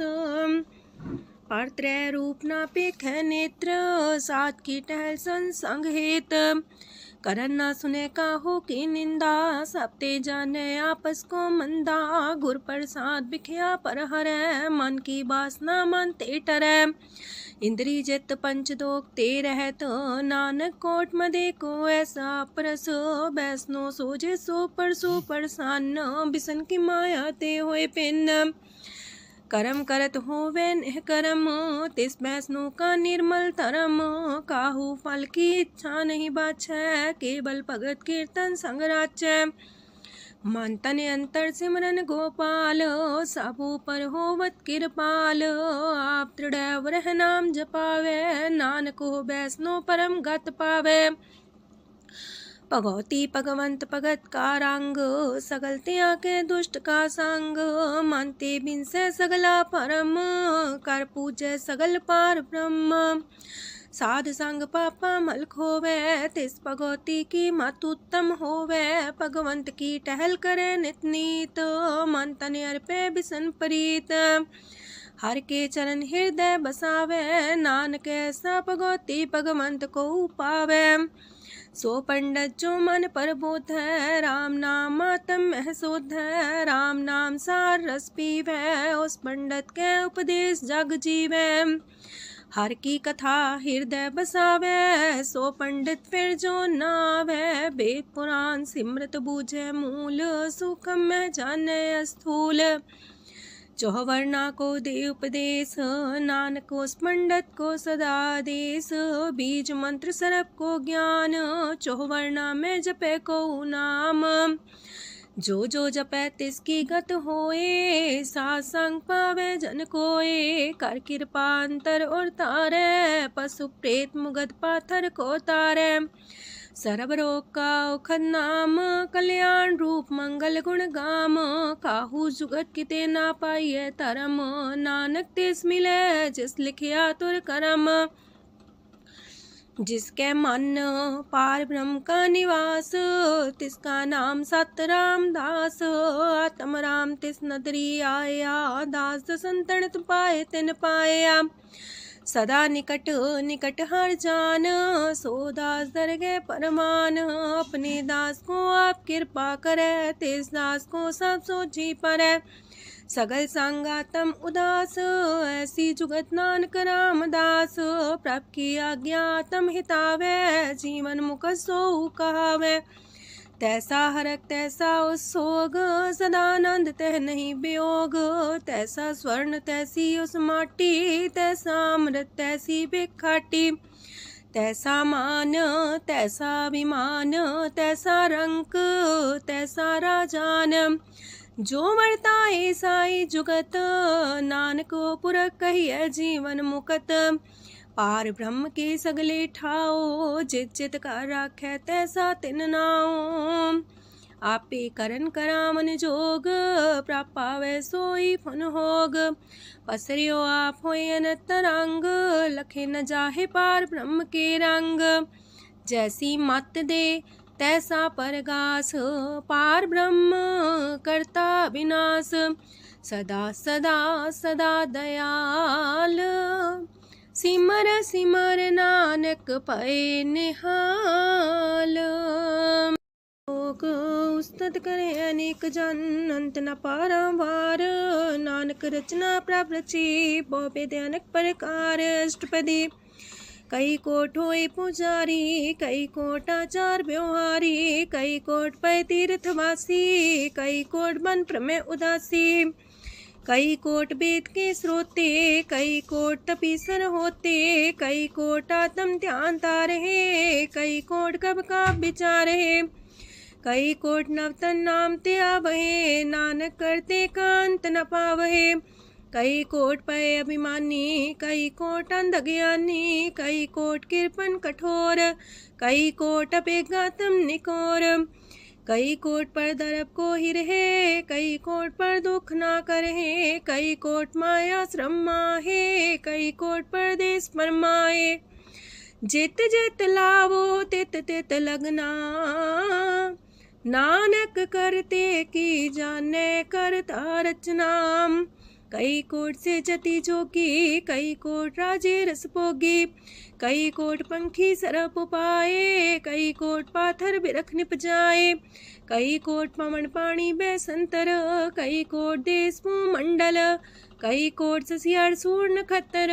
परत्रय रूप ना पेख नेत्र, सात की टहल संसंग हेत। करन ना सुने काहू की निंदा, सब ते जाने आपस को मंदा। गुर प्रसाद बिखया पर हरै, मन की बासना मन ते टरै। इंद्री जित पंच दोग ते रहत, नानक कोट मदे को ऐसा परस। बैसनो सोजे सो परसान, बिसन की माया ते होए पिन। करम करत होवे नेह करम, तिस बैसनो का निर्मल तरम। काहू फल की इच्छा नहीं बाछै, केवल भगत कीर्तन संग राचै। मन तन अंतर सिमरन गोपाल, सबू पर होवत कृपाल। आप दृढ़ रह नाम जपावे, नानक हो बैसनो परम गत पावे। भगवती भगवंत भगत का रंग, सगल त्याग के दुष्ट का संग। मानते बिन से सगला परम, कर पूजे सगल पार ब्रह्म। साध संग पापा मल खोवे, तिस भगवती की मत उत्तम होवे। भगवंत की टहल करे नित नीत, मन तन अर्पे बिसन प्रीत। हर के चरण हृदय बसावे, नानक ऐसा भगवती भगवंत को पावे। सो पंडित जो मन पर बोध है, राम नाम आत्म में शोध है। राम नाम सार रस पीवे, उस पंडित के उपदेश जग जीवे। हर की कथा हृदय बसावे, सो पंडित फिर जो नावे। वेद पुराण सिमरत बूझे मूल, सुखम में जाने स्थूल। चौवर्णा को दे उपदेश, नानक उस पंडित को सदा देश। बीज मंत्र सरप को ज्ञान, चौवर्णा में जपे को नाम। जो जपे तिसकी गत होए, सात संग पावे जन कोए। कर कृपा अंतर और तारे, पशु प्रेत मुगद पाथर को तारे। सर्व रोग का औखद नाम, कल्याण रूप मंगल गुण गाम। काहू जुगत किते ना पाइये तरम, नानक तिस मिले जिस लिखिया तुर करम। जिसके मन पार ब्रह्म का निवास, तिसका नाम सत रामदास। आत्म राम तिस नदरी आया, दास संतन पाए तिन पाया। सदा निकट निकट हर जान, सो दास दरगह परमान। अपने दास को आप कृपा करे, तिस दास को सब सोची परै। सगल संगातम उदास, ऐसी जुगत नानक रामदास। प्रभ की आज्ञा तम हितावे, जीवन मुख सो कहावे। तैसा हरक तैसा उत्सोग, सदानंद तह नहीं वियोग। तैसा स्वर्ण तैसी उस माटी, तैसा अमृत तैसी भिखाटी। तैसा मान तैसा अभिमान, तैसा रंक तैसा राजान। जो वर्ताए साई जुगत, नानक पुरख कहिए जीवन मुकत। पार ब्रह्म के सगले ठाओ, जित जित कर राखै तैसा तिन नाओ। आपे करन करामन जोग, प्रापावै सोई फन होग। पसरियो आप होय अनंत रंग, लखे न जाहे पार ब्रह्म के रंग। जैसी मत दे तैसा परगास, पार ब्रह्म करता विनाश। सदा सदा सदा दयाल, सिमर सिमर नानक पए निहाल। लोक उस्तत करे अनेक जन, अंत न पारावार। नानक रचना प्रभ रची, बहु अनेक प्रकार। अष्टपदी कई कोट होए पुजारी, कई कोट आचार व्यवहारी। कई कोट पै तीर्थवासी, कई कोट बन प्रमेय उदासी। कई कोट वेद के स्रोते, कई कोट तपीसर होते। कई कोट आत्म ध्यान तारहे, कई कोट कब का विचार है। कई कोट नवतन नाम ते आवहे, नानक करते कांत न पावहे। कई कोट पय अभिमानी, कई कोट अंधज्ञानी। कई कोट कृपन कठोर, कई कोट अपेगातम निकोर। कई कोट पर दरब को ही रहे, कई कोट पर दुख ना करहे। कई कोट माया श्रम माहे, कई कोट परदेश फरमाए। जित जित लावो तित तित लगना, नानक करते की जाने करता रचना। कई कोट से जति जोगी, कई कोट राजे रस भोगी। कई कोट पंखी सरप पाए, कई कोट पाथर बिरख निप जाए। कई कोट पवन पानी बैसंतर, कई कोट देश मंडल। कई कोट ससियार सूर नखत्तर,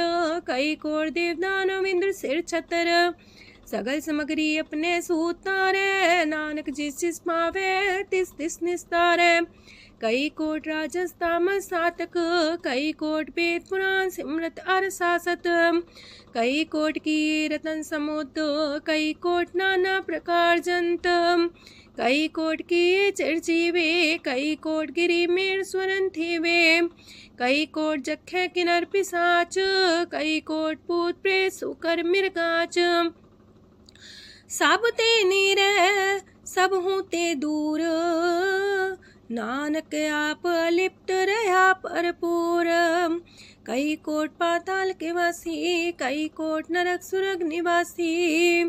कई कोट देवदानव इंद्र सिर छतर। सगल समगरी अपने सूतारे, नानक जिस जिस पावे तिस तिस निस्तारे। कई कोट राजस तामस सातक, कई कोट वेद पुराण सिमरत अर सासत। कई कोट की रतन समुद्र, कई कोट नाना प्रकार जंत। कई कोट की चिरजीवे, कई कोट गिरी मेर स्वरन थीवे। कई कोट जखे किनर पिसाच, कई कोट पूत प्रेत सुकर मिर्गाच। सब ते नीरे सब हूँ ते दूर, नानक आप अलिप्त रहा भरपूर। कई कोट पाताल के वासी, कई कोट नरक सुरग निवासी।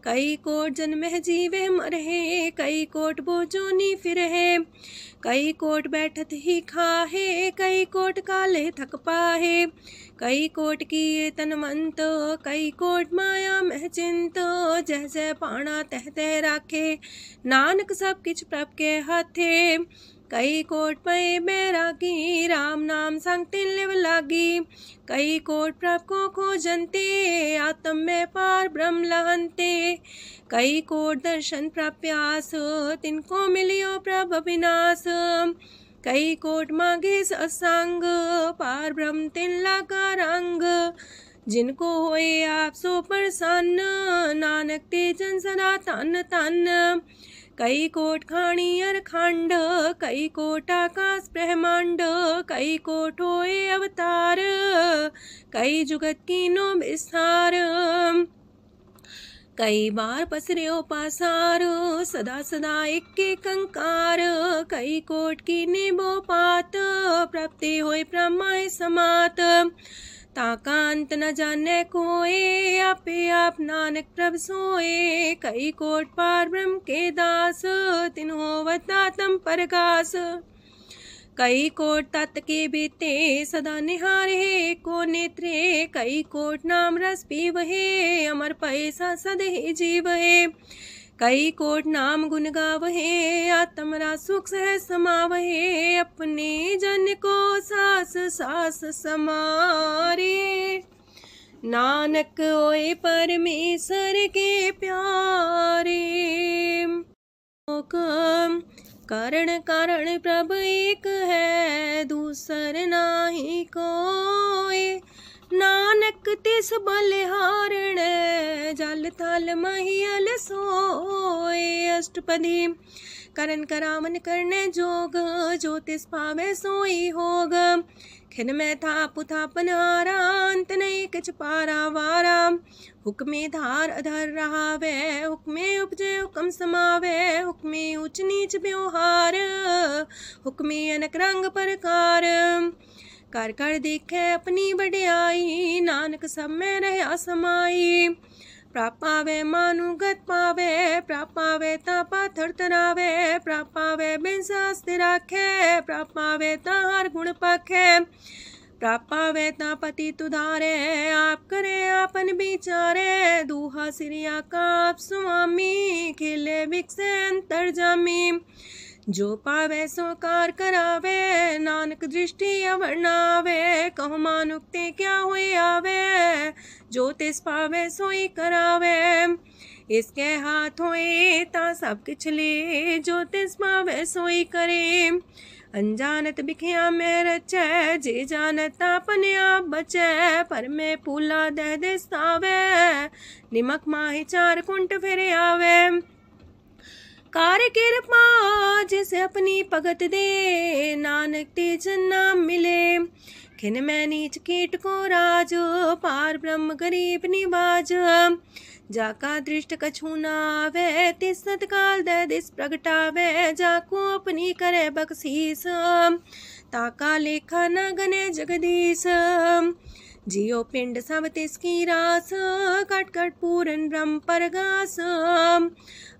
कई कोट जन्मह जीवे मरहे, कई कोट बोजोनी फिरहे। कई कोट बैठत ही खाहे, कई कोट काले थक पाहे। कई कोट किए तनवंत, कई कोट माया मह चिंत। जह जह पाणा तह तह राखे, नानक सब किछ प्रभ के हाथे। कई कोट पए बैरागी, राम नाम संग तिन लिव लागी। कई कोट प्रभ को खोजंते, आत्म में पार ब्रह्म लहंते। कई कोट दर्शन प्रप्यास, तिनको मिलियो प्रभ अविनाश। कई कोट मांगे सत्संग, पार ब्रह्म तिन लागा रंग। जिनको होए आप सो प्रसन्न, नानक ते जन सदा तन तन। कई कोट खाणी अर खंड, कई कोट आकाश ब्रह्मांड। कई कोट होए अवतार, कई जुगत कीनो विस्तार। कई बार पसर्यो पासार, सदा सदा एक कंकार। कई कोट की निबो पात, प्राप्ति होए प्रमाय समात। ताका अंत न जाने कोय, आपे आप नानक प्रभ सोए। कई कोट पार ब्रह्म के दास, तिन होवत आत्म परगास। कई कोट तत् के बीते, सदा निहारे को नेत्रे। कई कोट नाम रस पीवहे, अमर पैसा सद ही जीवहे। कई कोट नाम गुण गावहे, आत्मरा सुख सह समावहे। अपने जन को सास सास समारे, नानक होए परमेश्वर के प्यारे। कारण कारण प्रभ एक है, दूसर नाही कोय। नानक तिस बलिहारण, जल थल महियल सोय। अष्टपदी करन करावन करने जोग, जो तिस पावे सोई होग। खिन में थाप थापन हारा, अंत नहीं किछ पारा वारा। हुक्मे धार अधर रहावे, हुक्मे उपजे हुक्म समावे। हुक्मे ऊंच नीच व्यवहार, हुक्मे अनक रंग प्रकार। कर कर देखे अपनी बड़ियाई, नानक सब में रहा समाई। प्रापावे मानुगत पावे, प्रापावे ता पाथर तरावे। प्रापावे बिन शास्त्र राखे, प्रापावे ता हर गुण पाखे। प्रापावे ता पति तुधारे, आप करे आपन विचारे। दूहा सिरिया का आप स्वामी, खिले बिकसे अंतर जामी। जो पावे सो कार करावे, नानक दृष्टि अवर्णावे। कहो मानुक्ते क्या हुए आवे, जो तिस पावे सोई करावे। इसके हाथ होए ता सब किछ ले, जो तिस पावे सोई करे। अनजानत बिखिया में रचै, जे जानत अपने आप बचै। पर में पूला दे दिस्तावे, निमक माही चार कुंट फिर आवे। कार कृपा जिसे अपनी भगत दे, नानक तेज नाम मिले। खिन में नीच कीट को राज, पार ब्रह्म गरीब निवाज। जाका दृष्ट कछु न आवे, तिस सतकाल दे दिस प्रगटावे। जाको अपनी करे बख्शीस, ताका लेखा न गने जगदीश। जियो पिंड सब तिसकी रास, कट कट पूरन ब्रह्म परगास।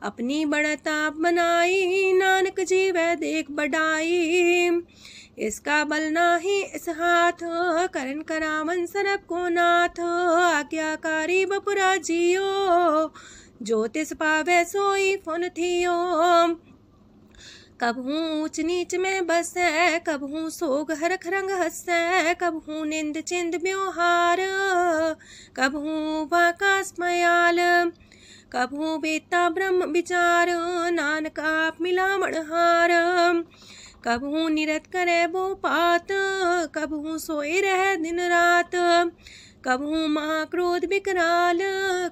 अपनी बढ़ता बनाई, नानक जीवै देख बढ़ाई। इसका बल नाही इस हाथ, करन करावन सरब को नाथ। आज्ञाकारी बपुरा जियो, जो तिस पावे सोई फुन थियो। कबहू ऊंच नीच में बसै, कबहू सोग हरख रंग हंसै। कबहू निंद चिंद व्यवहार, कबहू वाकास मयाल। कबहू बेता ब्रह्म विचार, नानक आप मिलावण हार। कबहू निरत करे वो पात, कबहू सोए रह दिन रात। कबहू महाक्रोध विकराल,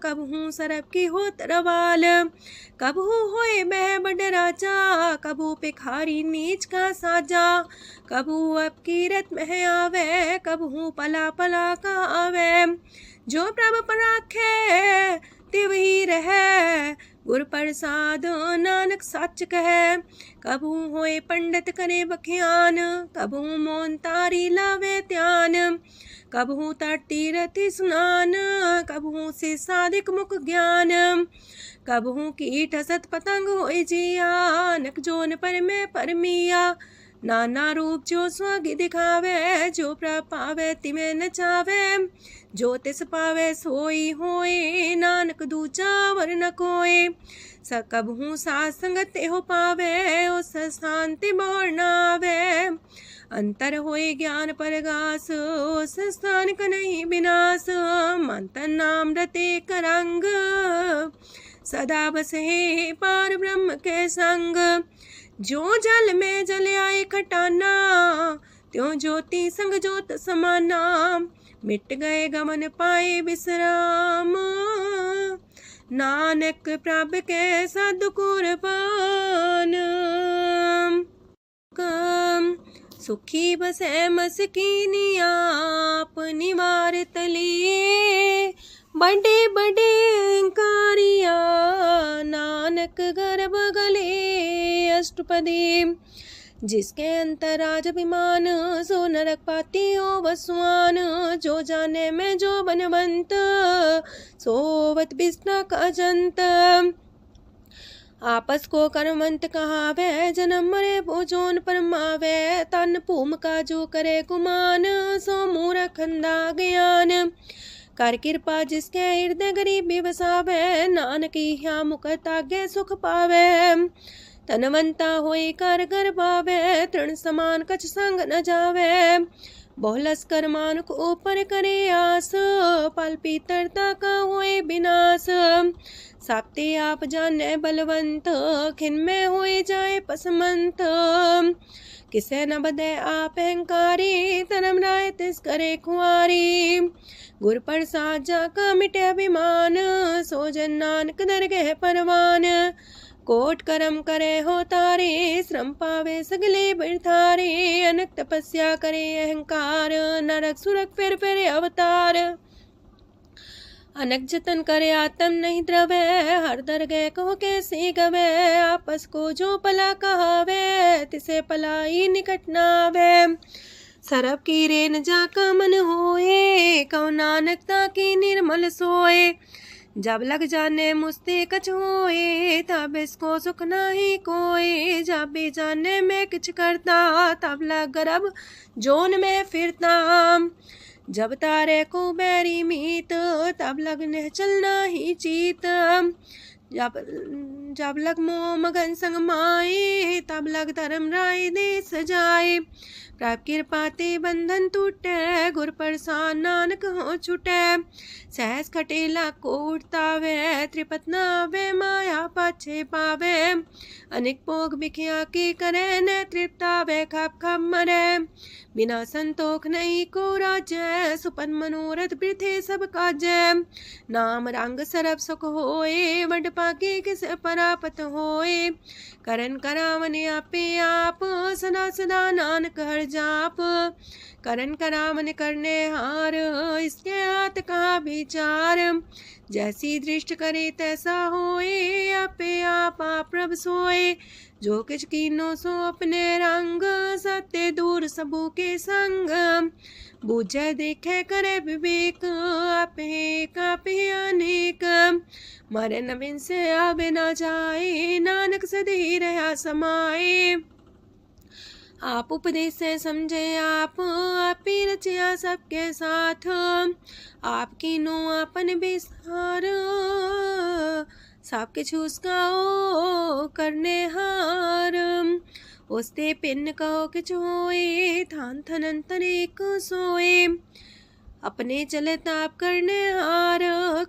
कबहू सरब की हो तरवाल। कबहू होए बह बड़ राजा, कबहू भिखारी नीच का साजा। कबहू अब कीरत में आवे, कबहू पला पला का आवे। जो प्रभ पर राखे तिव ही रहे, गुर प्रसाद नानक सच कहे। कबहू होए पंडित करे बख्यान, कबहू मौन तारी लावे ध्यान। कबहू तट तीरथि स्नान, कबहू से साधिक मुख ज्ञान। कबहू कीट हसत पतंग होए जिया, नक जोन पर में परमिया। नाना रूप जो स्वागी दिखावे, जो प्रभ पावे तिमें नचावे। जो तिस पावे सोई होए, नानक दूजा वर न कोय। सकबहू साध संगत हो पावे, उस शांति मोर नावे। अंतर होए ज्ञान परगास, उस स्थान का नहीं विनाश। मंतन नाम रते करंग, सदा बसे पार ब्रह्म के संग। जो जल में जल आए खटाना, त्यों ज्योति संग ज्योत समाना। मिट गए गमन पाए विश्राम, नानक प्रभ के सद कुर्बान। सुखी बसे मस्कीनी आप निवार तलिए। बड़े बड़े कारिया, नानक गर्भ गले। अष्टपदी जिसके अंतराज अभिमान, सो नरक पाती हो वसुआन। जो जाने में जो बनवंत, सोवत बिस्ना का जंत। आपस को कर्मंत कहावे, जन्म मरे भोजोन परमावे। तन भूम का जो करे गुमान, सो मूर्ख अंधा ज्ञान। कर कृपा जिसके हृदय गरीबी बसावे, नानक यहाँ मुख तागे सुख पावे। तनवंता होई कर घर पावे, तृण समान कछ संग न जावे। बहुलस कर मानुक ऊपर करे आस, पल पीतरता का होए विनाश। साप्ते आप जाने बलवंत, खिन में होए जाए पसमंत। किसे न बदे आप अहंकारी, धर्म राय तिस करे खुआरी। गुर प्रसाद जाका मिटे अभिमान, सो जन नानक दरगह परवान। कोट करम करे हो तारे, श्रम पावे सगले बिरथारे। अनक तपस्या करे अहंकार, नरक सुरक फिर अवतार। अनक जतन करे आत्म नहीं द्रवे, हर दरगह कहो कैसे गवे। आपस को जो पला कहावे, तिसे पलाई निकट नावे। सरब की रेन जाका मन होए, कहो नानक ताकी निर्मल सोए। जब लग जाने मुस्ते कछ होए, तब इसको सुख नाही कोई। जब भी जाने में किछ करता, तब लग गर्भ जोन में फिरता। जब तारे को बैरी मीत, तब लगने चलना ही चीत। जब लग मोह मगन संग माए, तब लग धर्म राय दे सजाए। प्रभ कृपा ते बंधन टूटे, गुर प्रसाद नानक हो छूटे। सहस खटेला को उठतावे, त्रिपत नावे माया पाछे पावे। अनेक भोग बिखिया की करे, न तृप्तावे खप खप मरे। बिना संतोख नहीं को राज्य, सुपन मनोरथ वृथे सब काजय। नाम रंग सरब सुख होए, वड पाके किस परापत होए। करन करावन आपे आप, सदा सदा नानक हर जाप। करन करावन करने हार, इसके हाथ का विचार। जैसी दृष्ट करे तैसा होए, आपे आप प्रभ सोए। जो किछ कीनो सो अपने रंग, सत्य दूर सबू के संग। बूझे देखे करे विवेक, आपे अनेक। मरे नवीन से आवे ना जाए, नानक सदी रहा समाए। आप उपदेश से समझे आप ही रचिया सबके साथ। आपकी नो आपन विस्तार, सबके छूस गाओ करने हार। उसते पिन कहो किछ होए, थान थनन तनेक सोए। अपने चले ताप करने हार,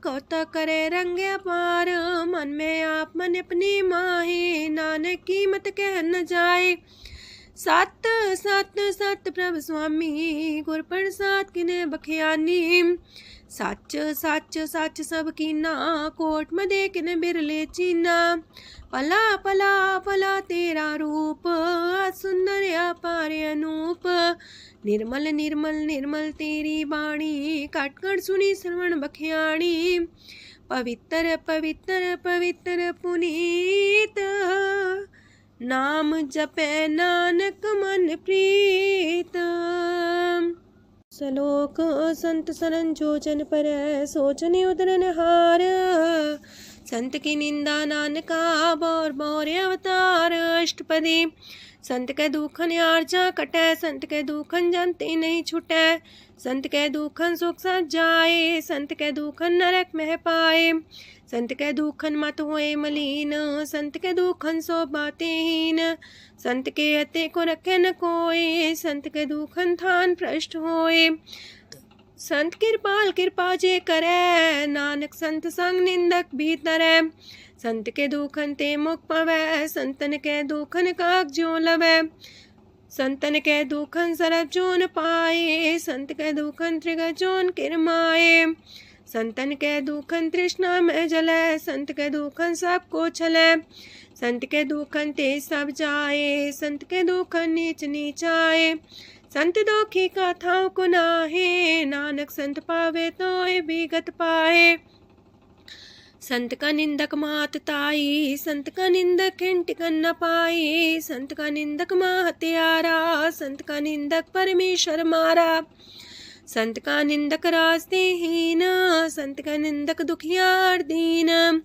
कौतक करे रंग अपार। मन में आप मन अपनी माहे, नानक की मत कह न जाए। सत सत सत प्रभ स्वामी, गुर प्रसाद किने बखियानी। सच सच सच सब कीना, कोट मदे किने बिरले चीना। पला पला पला तेरा रूप, सुंदर अपार अनूप। निर्मल निर्मल निर्मल तेरी बाणी, काटकर सुनी श्रवण बखियाणी। पवित्र पवित्र पवित्र पुनीत, नाम जपे नानक मन प्रीत। सलोक संत सरन जोचन पर, सोचने उदरन हार। संत की निंदा नानका, बौर बौर अवतार। अष्टपदी संत के दुखन आर्जा कटे, संत के दुखन जानते नहीं छुटे। संत के दुखन सुख सज जाए, संत के दुखन नरक में पाए। संत के दुखन मत होए मलीन, संत के दुखन सो बातें हीन। संत के अते को रखे न कोई, संत के दुखन थान भ्रष्ट होए। संत कृपाल कृपा जे करे, नानक संत संग निंदक भी तरे। संत के दुखन ते मुख पवै, संतन के दुखन काग जो लवै। संतन के दुखन सरब जोन पाए, संत के दुखन त्रिगत जोन किरमाए। संतन के दुखन तृष्णा में जले, संत के दुखन सबको छले। संत के दुखन ते सब जाए, संत के दुखन नीच नीचाए। संत दोखी का थाव को नाहे, नानक संत पावे तो विगत पाए। संत का निंदक मात ताई, संत का निंदक हिंट कर न पाई। संत का निंदक माँ हत्यारा, संत का निंदक परमेश्वर मारा। संत का निंदक रास्ते हीन, संत का निंदक दुखियार दीन।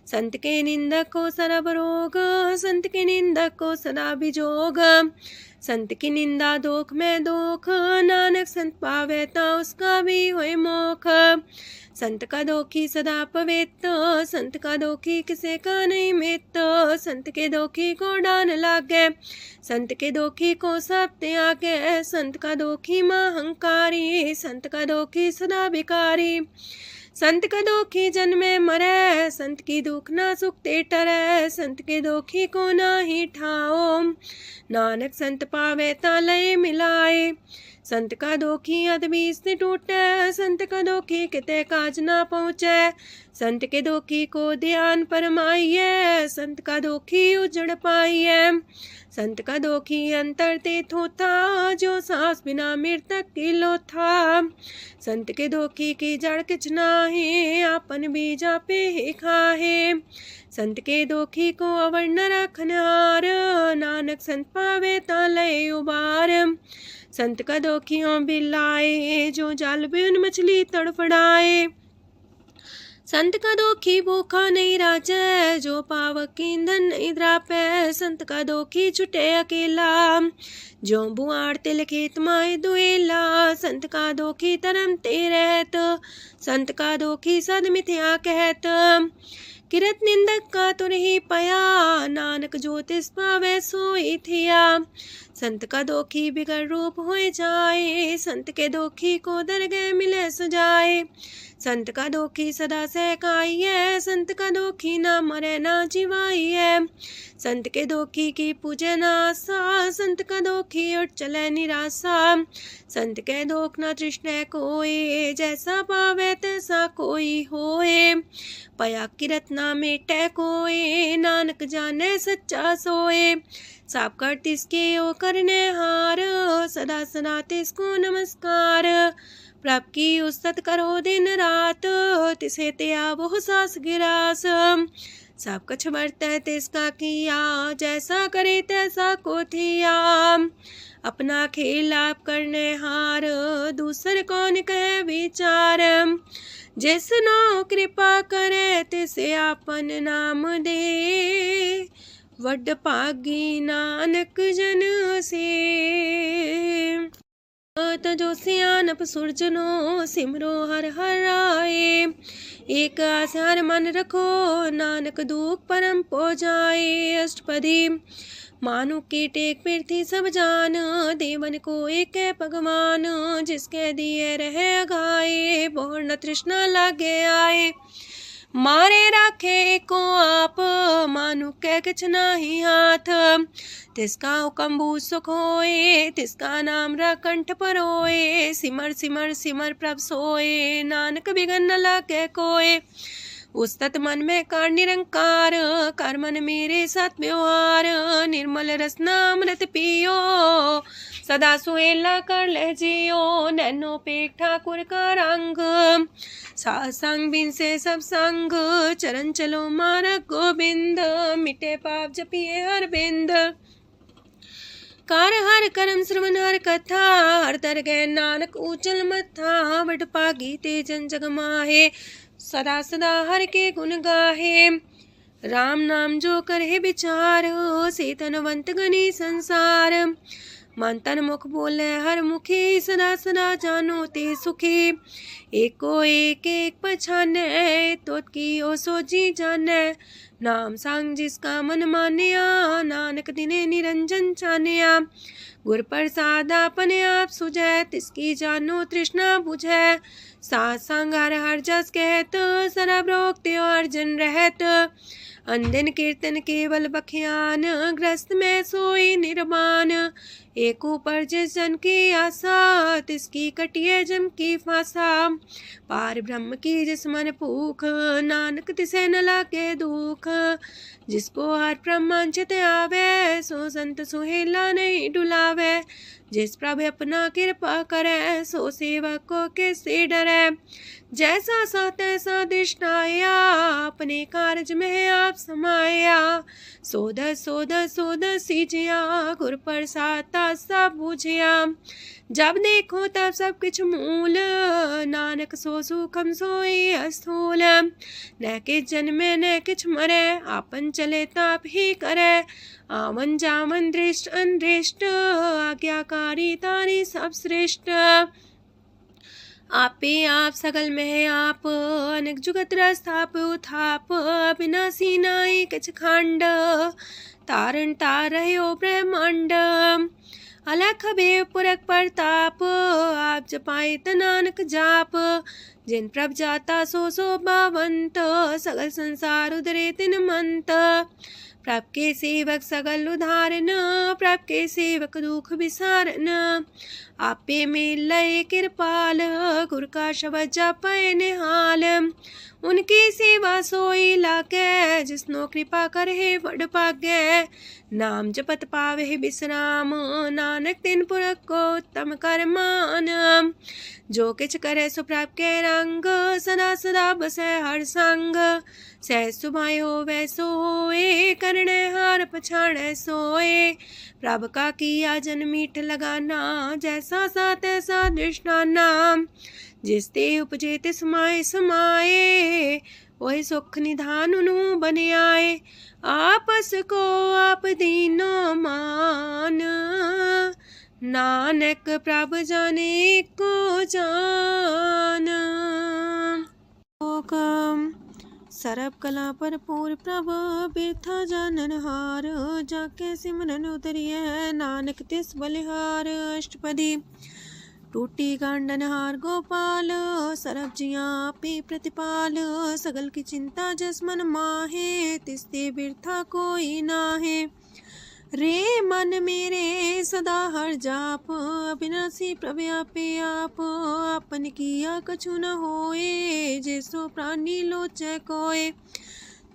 संत के निंदक को सरब रोग, संत के निंदक को सदा बिजोग। संत की निंदा दोख में दोख, नानक संत पावे ता उसका भी होए मोख। संत का दोखी सदा पवित्र, संत का दोखी किसे का नहीं मित। संत के दोखी को डान लागे, संत के दोखी को सब त्यागे। संत का दोखी महंकारी, संत का दोखी सदा भिकारी। संत का दोखी जन्मे मरे, संत की दुख ना सुख ते टरे। संत के दोखी को ना ही ठाओ, नानक संत पावे ता लय मिलाए। संत का दोखी अदबीस से टूटे, संत का दोखी किते काज ना पहुँचे। संत के दोखी को ध्यान परमाइए, संत का दोखी उजड़ पाइए। संत का दोखी अंतर ते थोथा, जो सांस बिना मृतक की लोथा। संत के दोखी की जड़ किछ नाहीं, आपन बीजा पे ही खाहे। संत के दोखी को अवर न रखनहार, नानक संत पावे ता लय उबार। संत का दोखियों बिलाए, जो जाल बिन मछली तड़फड़ाए। संत का दोखी भूखा नहीं राजे, जो पावक ईंधन नहीं द्रापे। संत का दोखी छुटे अकेला, जो बुआड़ तिल खेत माए दुएला। संत का दोखी तरम ते रहत, संत का दोखी सद मिथ्या कहत। किरत निंदक का तुर ही पया, नानक जो तिस पावे सोई थिया। संत का दोखी बिगड़ रूप होए जाए, संत के दोखी को दरगह मिले सुजाए। संत का दोखी सदा सहकाइए, संत का दोखी ना मरे ना जिवाइए। संत के दोखी की पूजे ना आशा, संत का दोखी उठ चले निराशा। संत के दोख ना तृष्णा कोई, जैसा पावे तैसा कोई होए। पया किरत ना मेटे कोई, नानक जाने सच्चा सोए। साप कर तिसके ओ करने हार, सदा सदा तिसको नमस्कार। प्रभ की उस्तत करो दिन रात, तिसे त्या वो सास गिरास। सब कछ बरतै तिसका किया, जैसा करे तैसा को थिया। अपना खेल आप करने हार, दूसर कौन कहे विचार। जिसनो कृपा करे तिसे आपन नाम दे, वड पागी नानक जन से। तजो सियानप सुरजनो, सिमरो हर हर आए। एक आसार मन रखो, नानक दुख परम पो जाए। अष्टपदी मानु के टेक पृथ्वी सब जान, देवन को एक है भगवान। जिसके दिए रहे अघाए, बोर न तृष्णा लागे आए। मारे राखे को आप, मानु के किछ नाही हाथ। तिसका हुक्म भू सुख होए, तिसका नाम कंठ पर होए। सिमर सिमर सिमर प्रभ सोए, नानक बिगन न लागे कोय। उस्तत मन में कर निरंकार, कर मन मेरे साथ व्यवहार। निर्मल रसना अमृत पियो, सदा सुहेला कर ले जियो। नैनो पेट ठाकुर का रंग, सासंग बिन से सब संग। चरण चलो मार्ग गोविंद, मिटे पाप जपिए हर बिंद। कार हर करम श्रवण हर कथा, हर तर गए नानक ऊचल मथा। वड पागी ते जन जग माहे, सदा सदा हर के गुण गाहे। राम नाम जो करे विचार, से तनवंत गनी संसार। मन तन मुख बोले हर मुखी, सदा सदा जानो ते सुखी। एको एक एक पछाने, तो की ओ सोजी जाने। नाम संग जिसका मन मानिया, नानक दिने निरंजन चानिया। गुर प्रसाद अपने आप सुझै, तिसकी जानो तृष्णा बुझै। सात संग हर हर जस कहत, सरब रोग त्यो अर्जन रहत। अंदिन कीर्तन केवल बख्यान, ग्रस्त में सोई निर्वाण। एक ऊपर जिस जन की आशा, तिसकी कटिए जम की फांसा। पार ब्रह्म की जिस मन भूख, नानक तिसे न लागे दुख। जिसको हर प्रमांचित आवे, सो संत सुहेला नहीं डुलावे। जिस प्रभु अपना कृपा करे, सो सेवक को किससे डरे। जैसा सा तैसा दृष्टाया, अपने कारज में आप समाया। सोध सोध सोध सीजिया, गुर प्रसाद सब बूझिया। जब देखो तब सब किछ मूल, नानक सो सुखम सोई अस्थूल। न किछ जन्मे न किछ मरे, आपन चले ताप ही करे। आवन जावन दृष्ट अनदृष्ट, आज्ञाकारी तारी सब श्रेष्ठ। आपे आप सगल में आप, अनेक जुगत रस्थाप उथाप। अविनाशी नाई किछ खंड, तारण तार रह्यो ब्रह्मांड। अलख भेव पुरख प्रताप, आप जपाए नानक जाप। जिन प्रभ जाता सो शोभावंत, सगल संसार उदरे तिन मंत। प्रभ के सेवक सगल उधारन, प्रभ के सेवक दुख विसारन। आपे में लय कृपाल, गुर का शब्द जपै निहाल। उनकी सेवा सोई लागे, जिसनो कृपा करे वड पागे। नाम जपत पावे विश्राम, नानक तिन पुरख को उत्तम कर मान। जो किछ करे सो प्रभ के रंग, सदा सदा बसै हर संग। सह सुभाए होवै सो होए, करणे हार पछाणै सोए। प्रभ का किया जन मीठ लगाना, जैसा सा तैसा दृष्टाना। जिस ते उपजे तिस माए समाए, वही सुख निधान उनु बन आए। आपस को आप दीनो मान, नानक प्रभ जाने को जान। सरब कला भरपूर प्रभ, बिरथा जानन हार। जाके सिमरन उतरिए, नानक तिस बलिहार। अष्टपदी। टूटी गांडन हार गोपाल, सरब जिया पे प्रतिपाल। सगल की चिंता जस मन माहे, तिसते बिरथा कोई नाहे। रे मन मेरे सदा हर जाप, अविनाशी प्रभ आपे आप। आपन किया कछु न होए, जैसो प्राणी लोचै कोय।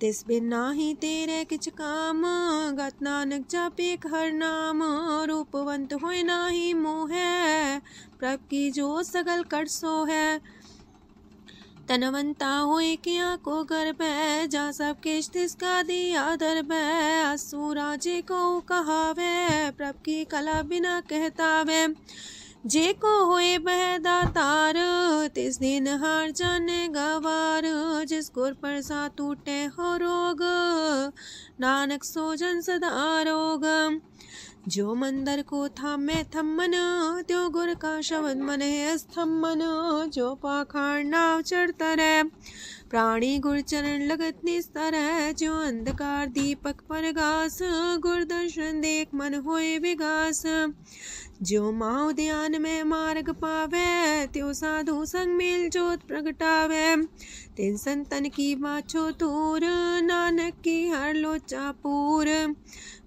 तिस बिन नाही तेरे किछ काम, गत नानक जापे हर नाम। रूपवंत होय नाही मोह, प्रभ की जो सगल कर सो है। तनवंता होए किया को गर्भ है, जा सब किश तिसका दिया दर्ब है। असु राजे को कहावे, प्रभ की कला बिना कहतावे। जे को होए बह दातार, तिस दिन हार जाने गवार। जिस गुर प्रसाद टूटे हो रोग, नानक सो जन सदा रोग। जो मंदर को थामे थम्मन, त्यो गुर का शब्द मन है स्तम्भन। जो पाखाड़ नाव चढ़ता रहे, प्राणी गुर चरण लगत निस्तर है। जो अंधकार दीपक पर घास, गुर दर्शन देख मन होए विगास। जो माओ ध्यान में मार्ग पावे, त्यो साधु संग मेल जोत प्रगटावे। तिन संतन की बाछो तूर, नानक की हर लोचा पूर।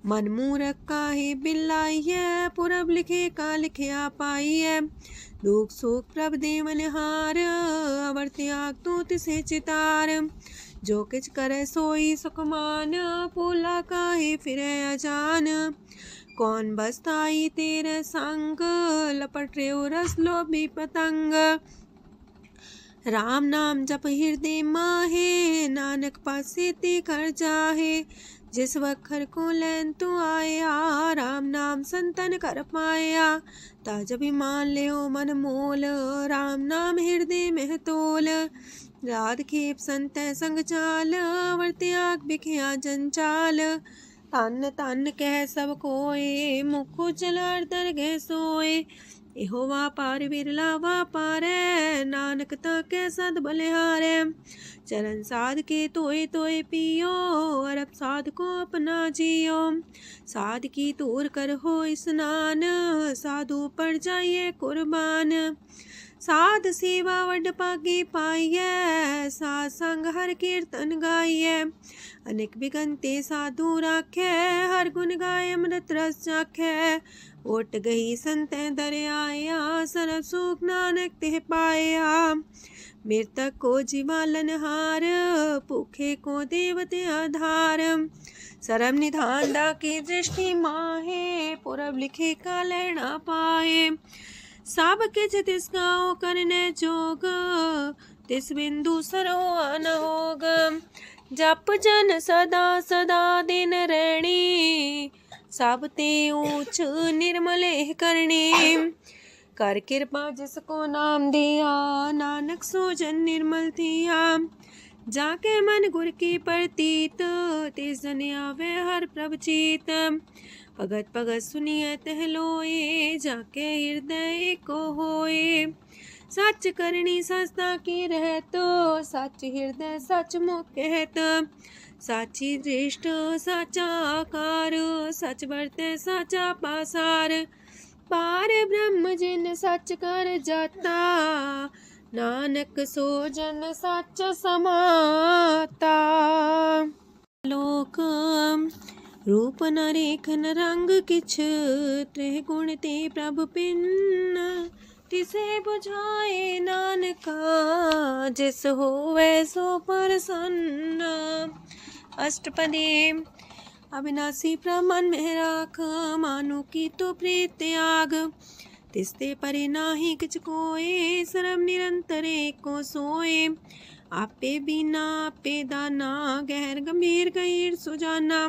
मन मूरख काहे बिलाइए, पुरब लिखे का लिखिया पाइए। दुख सुख प्रभ देवन हार, अवर त्याग तू तिसे चितार। जो किछ करे सोई सुखमान, पोला काहे फिरे अजान। कौन बसताई तेरे संग, लपट रे रस लोभी पतंग। राम नाम जप हृदय माहे, नानक पासे ते कर जाहे। जिस वखर को लैन तू आया, राम नाम संतन कर पाया। ताज अभिमान ले मन मोल, राम नाम हृदय में तोल। राध खेप संत संग चाल, वर त्याग बिखिया जंचाल। तन तन कह सब कोय, मुख जलार दर गह सोए। एहो वापार विरला वापारै, नानक ताके सद बलिहारै। चरण साध के तोय तोय पियो, अरब साध को अपना जियो। साध की तूर कर हो स्नान, साधु पर जाइए कुर्बान। साध सेवा वड पागे पाइए, साध संग हर कीर्तन गाइए। अनेक बिगंते साधु राखे, हर गुण गाय अमृत रस चाखे। ओट गई संते दर आया, सरब सुख नानक तिह पाया। मृतक को जीवालन हार, भूखे को देवते आधार। सरब निधान दा की दृष्टि माहे, पुरब लिखे का लेना पाए। सब किछ तिसका करने जोग, तिस बिंदु सरो अनहोग। जप जन सदा सदा दिन रैणी, सब ते ऊंच निर्मले करणी। कर कृपा जिसको नाम दिया, नानक सो जन निर्मल थिया। जाके मन गुर की प्रतीत, तिस जन आवे हर प्रभ चीत। भगत भगत सुनिए तह लोए, जाके हृदय को होए। सच करनी सस्ता की रहत, सच हृदय सच मुख कहत। साची दृष्ट साचा आकार, सच बरते साचा पासार। पार ब्रह्म जिन सच कर जाता, नानक सो जन सच समाता। लोक रूप न रेखन रंग किछ, त्रिह गुण ते प्रभ पिन। तिसे बुझाए नानका, जिस होवे सो प्रसन्न। अष्टपदी। अविनाशी प्रमन में राख, मानो की तो प्रीत त्याग। तिसते परे नाही किछ कोय, सर्व निरंतर एको सोए। आपे बिना आपे दाना, गहर गंभीर गहीर सुजाना।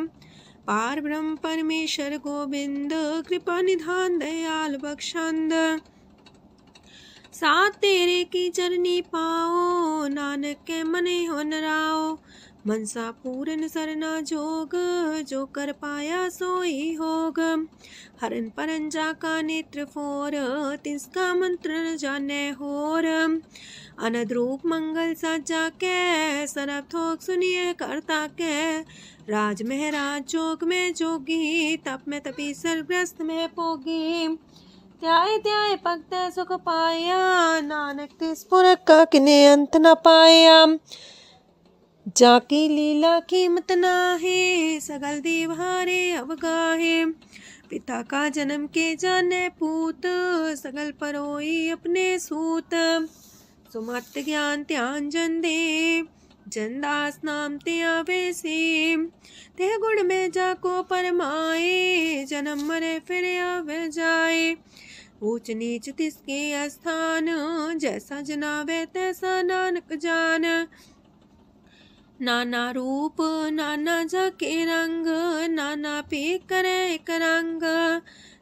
पार ब्रह्म परमेश्वर गोविंद, कृपा निधान दयाल बख्शंद। साथ तेरे की चरनी पाओ, नानक के मने हो नराओ। मनसा पूरन सरना जोग, जो कर पाया सोई होग। हरन परन जाका नेत्र फोर, तिसका मंत्र न जाने होर। अनद रूप मंगल साजा के, सरब थोक सुनिए करता के। राज महराज जोग में जोगी, तप में तपी सर्वग्रस्त में पोगी। त्याय त्याय भक्त सुख पाया, नानक तिस पुरख का किने अंत न पाया। जाकी लीला कीमत नाहे, सगल देव हारे अवगाहे। पिता का जन्म के जाने पूत, सगल परोई अपने सूत। सुमत ज्ञान ध्यान जन दे, जनदास नाम ते आवे से। तेह गुण में जाको परमाए, जन्म मरे फिर आवे जाए। ऊंच नीच तिसके स्थान, जैसा जनावे तैसा नानक जान। नाना रूप नाना जाके रंग, नाना पे करे एक रंग।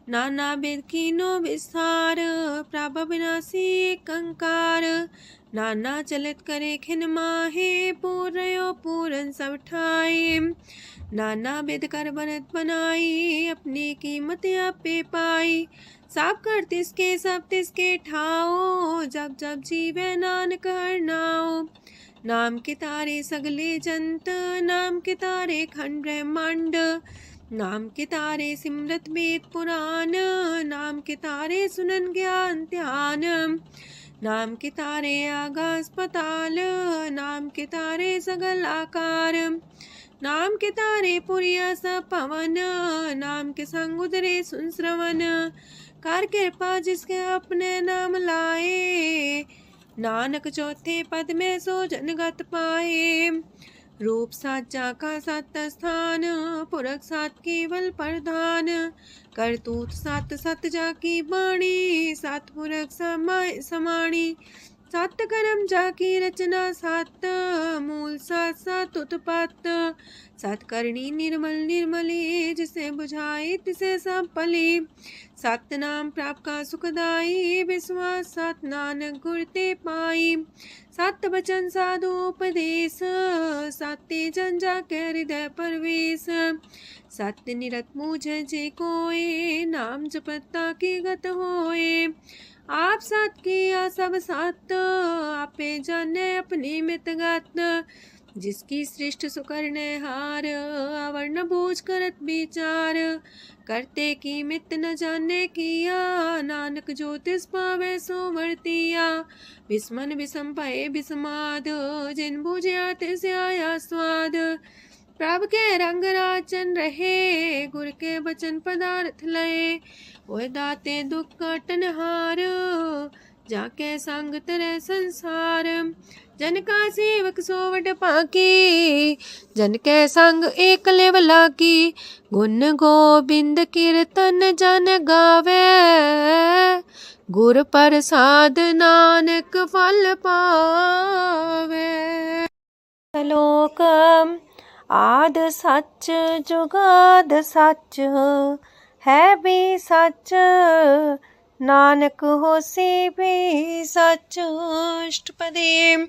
नाना विध कीनो विस्तार, प्रभ विनाशी एक अंकार। नाना चलित करे खिन माहे, पूर्यो पूरन सब ठाए। नाना विध कर बनत बनाई, अपनी कीमत आपे पाई। सब कर तिसके सब तिसके ठाओ, जब जब जीवे नानक हर नाओ। नाम के तारे सगले जंत, नाम के तारे खंड ब्रह्मांड। नाम के तारे सिमरत वेद पुराण, नाम के तारे सुनन ज्ञान ध्यान। नाम के तारे आकाश पताल, नाम के तारे सगल आकार। नाम के तारे पुरिया सब पवन, नाम के संग उदरे सुन श्रवण। कर कृपा जिसके अपने नाम लाए, नानक चौथे पद में सो जनगत पाए। रूप साचा का सत स्थान, पुरख सात केवल प्रधान। करतूत सत सत जाकी बाणी, सत पुरख समाणी। सत कर्म जाकी रचना सत, मूल सत सत उत्पत्त। सत करनी निर्मल निर्मली, जिसे बुझाई तिसे सब पली। सत नाम प्राप का सुखदाई, विश्वास सत नानक गुर ते पाई। सत बचन साधु उपदेश, सत्य जन जाके हृदय परवेश। सत्य निरत मुझे जे कोय, नाम जपता की गत होए। आप सत किया सब सत, आपे जाने अपनी मित गत। जिसकी सृष्ट सुकरने हार, अवर्ण बूझ करत विचार। करते की मित न जाने किया, नानक जो तिस पावे सो वर्तिया। विस्मन विषम भये विषमाद, जिन बुझया तिस आया स्वाद। प्रभ के रंग राचन रहे, गुर के बचन पदार्थ लय। ओए दाते दुख काटन हार, जाके संग तरे संसार। जन का सेवक सोवट पाकी, जन के संग एक लेवला की। गुण गोबिंद कीर्तन जन गावे, गुर प्रसाद नानक फल पावे। श्लोक आद सच जुगाद सच, है भी सच नानक होसी भी सच। अष्टपदी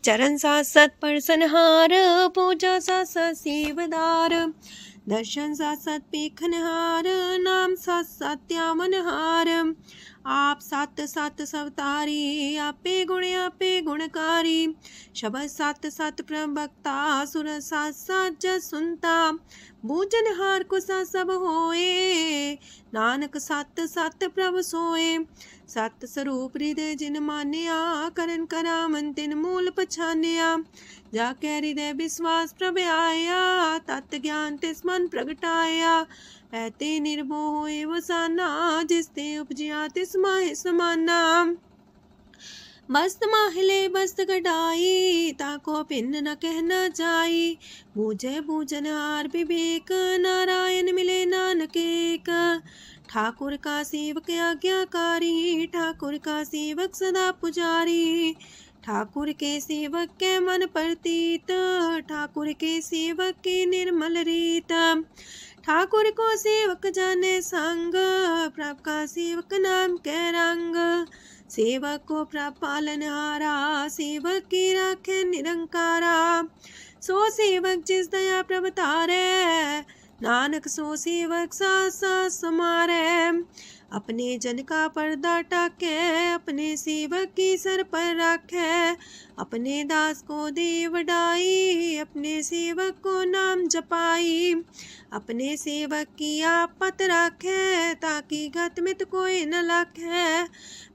चरण साथ सत परसनहार, पूजा साथ साथ सेवदार। दर्शन साथ साथ पेखनहार, नाम साथ साथ त्यामनहार। आप सत सत सवतारी, आपे गुणकारी। शबद सत सत प्रवक्ता, सुर साथ साथ जस सुनता। बूझनहार को सा सब होए, नानक सत सत प्रभ सोए। सत स्वरूप हृदय जिन मानिया, करन करामन तिन मूल पछानिया। जाके हृदय विश्वास प्रभ आया, तत् ज्ञान तिस मन प्रगटाया। ऐते निर्भो होए वसाना, जिसते उपजिया तिस माहि समाना। मस्त माहिले बस्त कटाई, ताको भिन्न न कहना जाई। बूझे बूझनहार विवेक, नारायण मिले नानक एक। ठाकुर का सेवक आज्ञाकारी, ठाकुर का सेवक सदा पुजारी। ठाकुर के सेवक के मन प्रतीत, ठाकुर के सेवक के निर्मल रीत। ठाकुर को सेवक जाने संग, प्रभ का सेवक नाम के रंग। सेवक को प्रभ पालनहारा, सेवक की राखे निरंकारा। सो सेवक जिस दया प्रभ तारे, नानक सो सेवक साथ साथ समारे। अपने जन का पर्दा टाके, अपने सेवक की सर पर रखे। अपने दास को दे वडाई, अपने सेवक को नाम जपाई। अपने सेवक की आपत राखे, ताकि गत मित कोई न लाखे।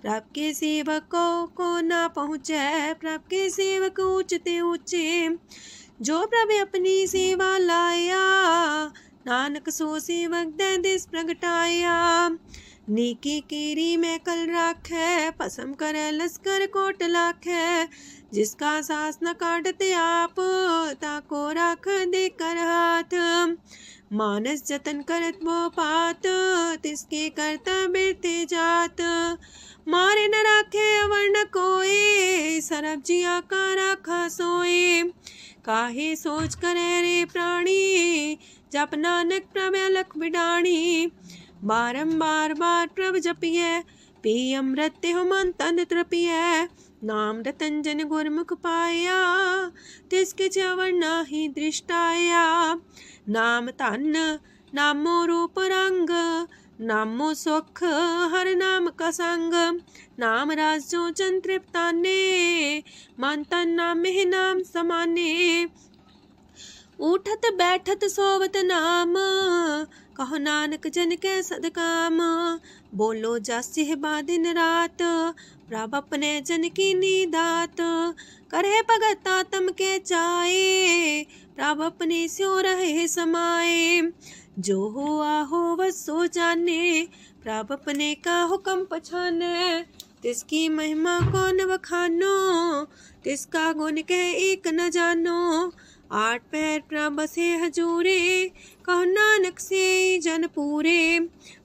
प्रभ के सेवकों को ना पहुँचे, प्रभ के सेवक ऊंचते ऊंचे। जो प्रभ अपनी सेवा लाया, नानक सो सेवक दे दिस प्रगटाया। नीकी कीरी में कल राखे, पसम करे लश्कर कोट लाखे। जिसका सास न काटते आप, ताको राख दे कर हाथ। मानस जतन करत वो पात, तिसके कर्तव्य ते जात। मारे न राखे अवर न कोई, सरब जिया का राखा सोए। काहे सोच करे रे प्राणी, जप नानक प्रभ अलख बिडाणी। बारंबार बार प्रभ जपिए, पी अमृत हो मन तन तृपिए। नाम रतन जन गुरमुख पाया, तिसके चवर नाही दृष्टाया। नाम धन नामो रूप रंग, नामो सुख हर नाम का संग। नाम राज जो जन तृप्ताने, मन तन नाम ही नाम समाने। उठत बैठत सोवत नाम, कहो नानक जन के सदकाम। बोलो जस बा दिन रात, प्रभ अपने जन की नीदात। करे भगत आत्म के चाए, प्रभ अपने स्यो रहे समाए। जो हो आहो वसो जाने, प्रभ अपने का हुक्म पछाने। तिसकी महिमा कौन बखानो, तिसका गुण के एक न जानो। आठ पैर प्रभ बसे हजूरे, कहो नानक से जन पूरे।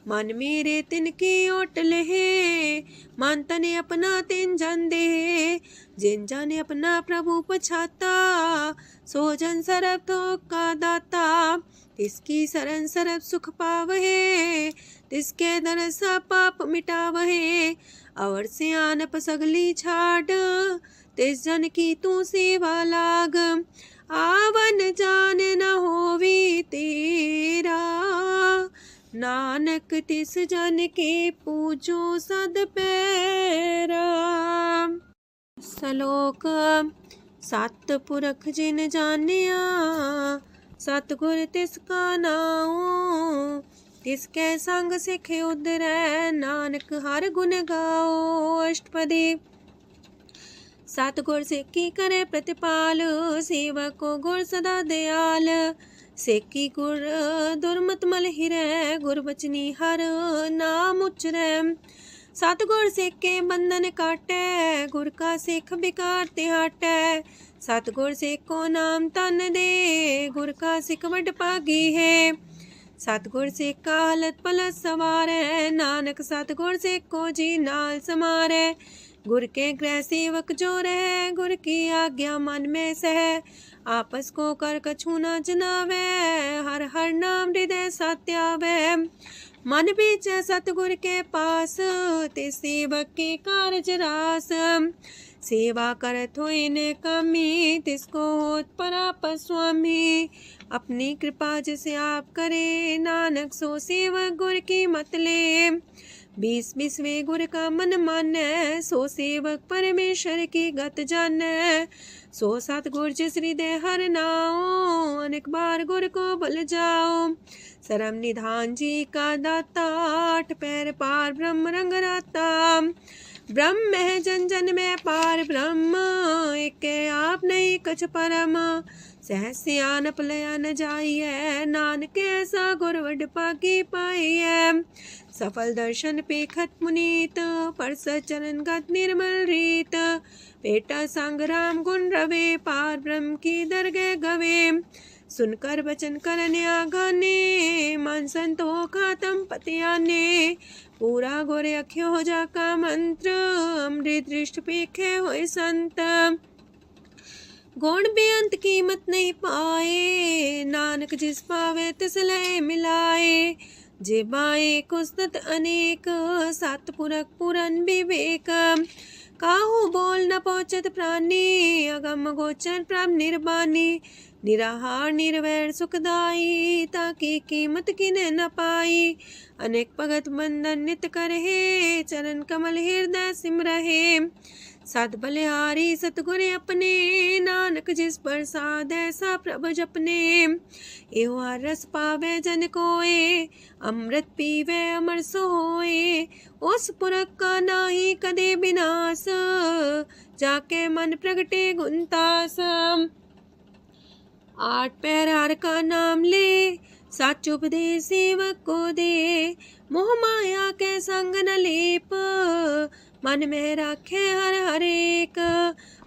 मन मेरे तिनकी ओट लहे, मन तने अपना तिन जन दे। जिन जाने अपना प्रभु पछाता, सो जन सरब तो का दाता। तिसकी शरण सरब सुख पावहे, तिसके दरसा पाप मिटावहे। अवर से आन पसगली छाड़, तिस जन की तू सेवा लाग। आवन जान न होवी तेरा, नानक तिस जन के पूजो सद पैरा। श्लोक सत पुरख जिन जानिया, सतगुर तिसका नाओ। तिसके संग सिख उदरै, नानक हर गुण गाओ। अष्टपदी सतगुर सिक्की करे प्रतिपाल, सेवक को गुर सदा दयाल। सेकी गुर दुर्मत मल हिरै, गुर बचनी हर नाम उचरै। सतगुर सिख के बंधन काटै, गुर का सिख बिकार ते हटै। सतगुर सिख को नाम तन दे, गुर का सिख वड भागी है। सतगुर सिख का हलत पलत सवारै, नानक सतगुर सिख को जी नाल समारै। गुर के गृह सेवक जो रहे, गुर की आज्ञा मन में सह। आपस को कर कछु न जनावै, हर हर नाम हृदय सत्यावै। मन बीच सतगुर के पास, ते सेवक के कारज रास। सेवा करत होए ने कामी, तिसको होत परापस स्वामी। अपनी कृपा जिसे आप करे, नानक सो सेवक गुर की मत ले। 20 गुर का मन मानै, सो सेवक परमेश्वर की गत जानै। सो सतगुर जिस हृदय हर नाओ, अनेक बार गुर को बल जाओ। सरम निधान जी का दाता, 8 पैर पार ब्रह्म रंग राता। ब्रह्म है जन जन में पार ब्रह्म, एक आप नहीं कछ परम। सहस सियानप लया न जाइए, नानक ऐसा गुर वड पागी पाइए। सफल दर्शन पेखत मुनीत, परसत चरण गत निर्मल रीत। बेटा संग राम गुण रवे, पार ब्रह्म की दरगह गवे। सुनकर बचन करन आगाने, मन संतो खातम पतियाने। पूरा गोरे अख्यो हो जाका मंत्र, अमृत दृष्ट पेखे होए संत। गुण बेअंत कीमत नहीं पाए, नानक जिस पावे तिस लय मिलाए। जे बाए कुसत अनेक, सतपुरख पुरन विवेक। काहू बोल न पहुँचत प्राणी, अगम गोचर प्रभ निर्बानी। निराहार निर्वैर सुखदाई, ताकि कीमत किने न पाई। अनेक भगत बंधन नित करहे, चरण कमल हृदय सिमरहे। सत बलिहारी सतगुर अपने, नानक जिस प्रसाद ऐसा प्रभु जपने। एहो हर रस पावे जन कोय, अमृत पीवे अमर सोए। उस पुरख का नाही कदे विनाश, जाके मन प्रगटे गुणतास। 8 पैर हर का नाम ले, सच उपदेश सेवक को दे। मोह माया के संग न लेप, मन में राखे हर हर एक।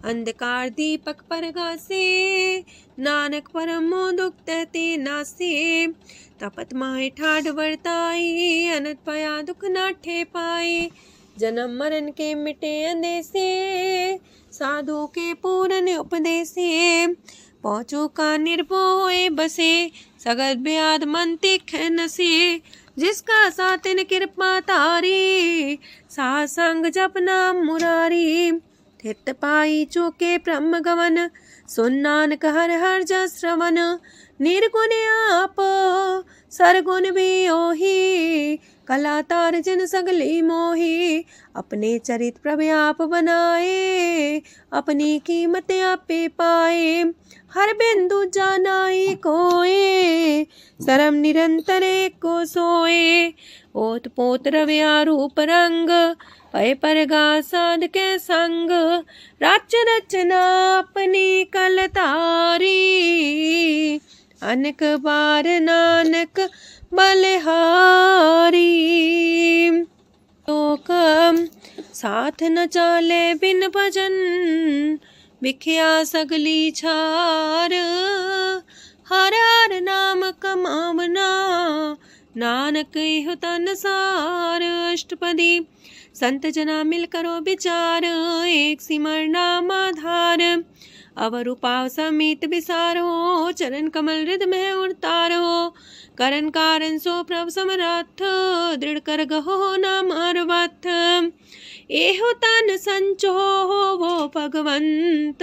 अंधकार दीपक परगासे, नानक परम मोह दुख ते नासे। तपत माहे ठाड वर्ताई, अनंत पया दुख नाठे पाए। जन्म मरण के मिटे अंदेसे, साधु के पूरन उपदेसे। पहुँचो का निर्भय बसे, सगत ब्याद मन तिख नसे। जिसका सातिन कृपा तारी, साध संग जप नाम मुरारी। थित पाई चूके ब्रह्म गवन, सुन नानक हर हर जस श्रवण। निर्गुण आप सरगुण भी ओही, कला तार जिन सगली मोही। अपने चरित प्रभ आप बनाए, अपनी कीमत आपे पाए। हर बिंदु जानाई कोए, सरम निरंतर को सोए। ओत पोत रव्या रूप रंग, पय परगा साध के संग। राच रचना अपनी कल तारी, अनक बार नानक बलिहारी। लोक साथ न चाले बिन भजन, बिख्या सगली छार। हर हर नाम कमावना, नानक इह तन सार। अष्टपदी संत जना मिल करो विचार, एक सिमर नाम आधार। अवर उपाव समीत विसारो, चरण कमल हृद में उतारो। करन कारण सो प्रभ समरथ, दृढ़ कर गहो नाम अर्वथ। एहो तन संचो वो भगवंत,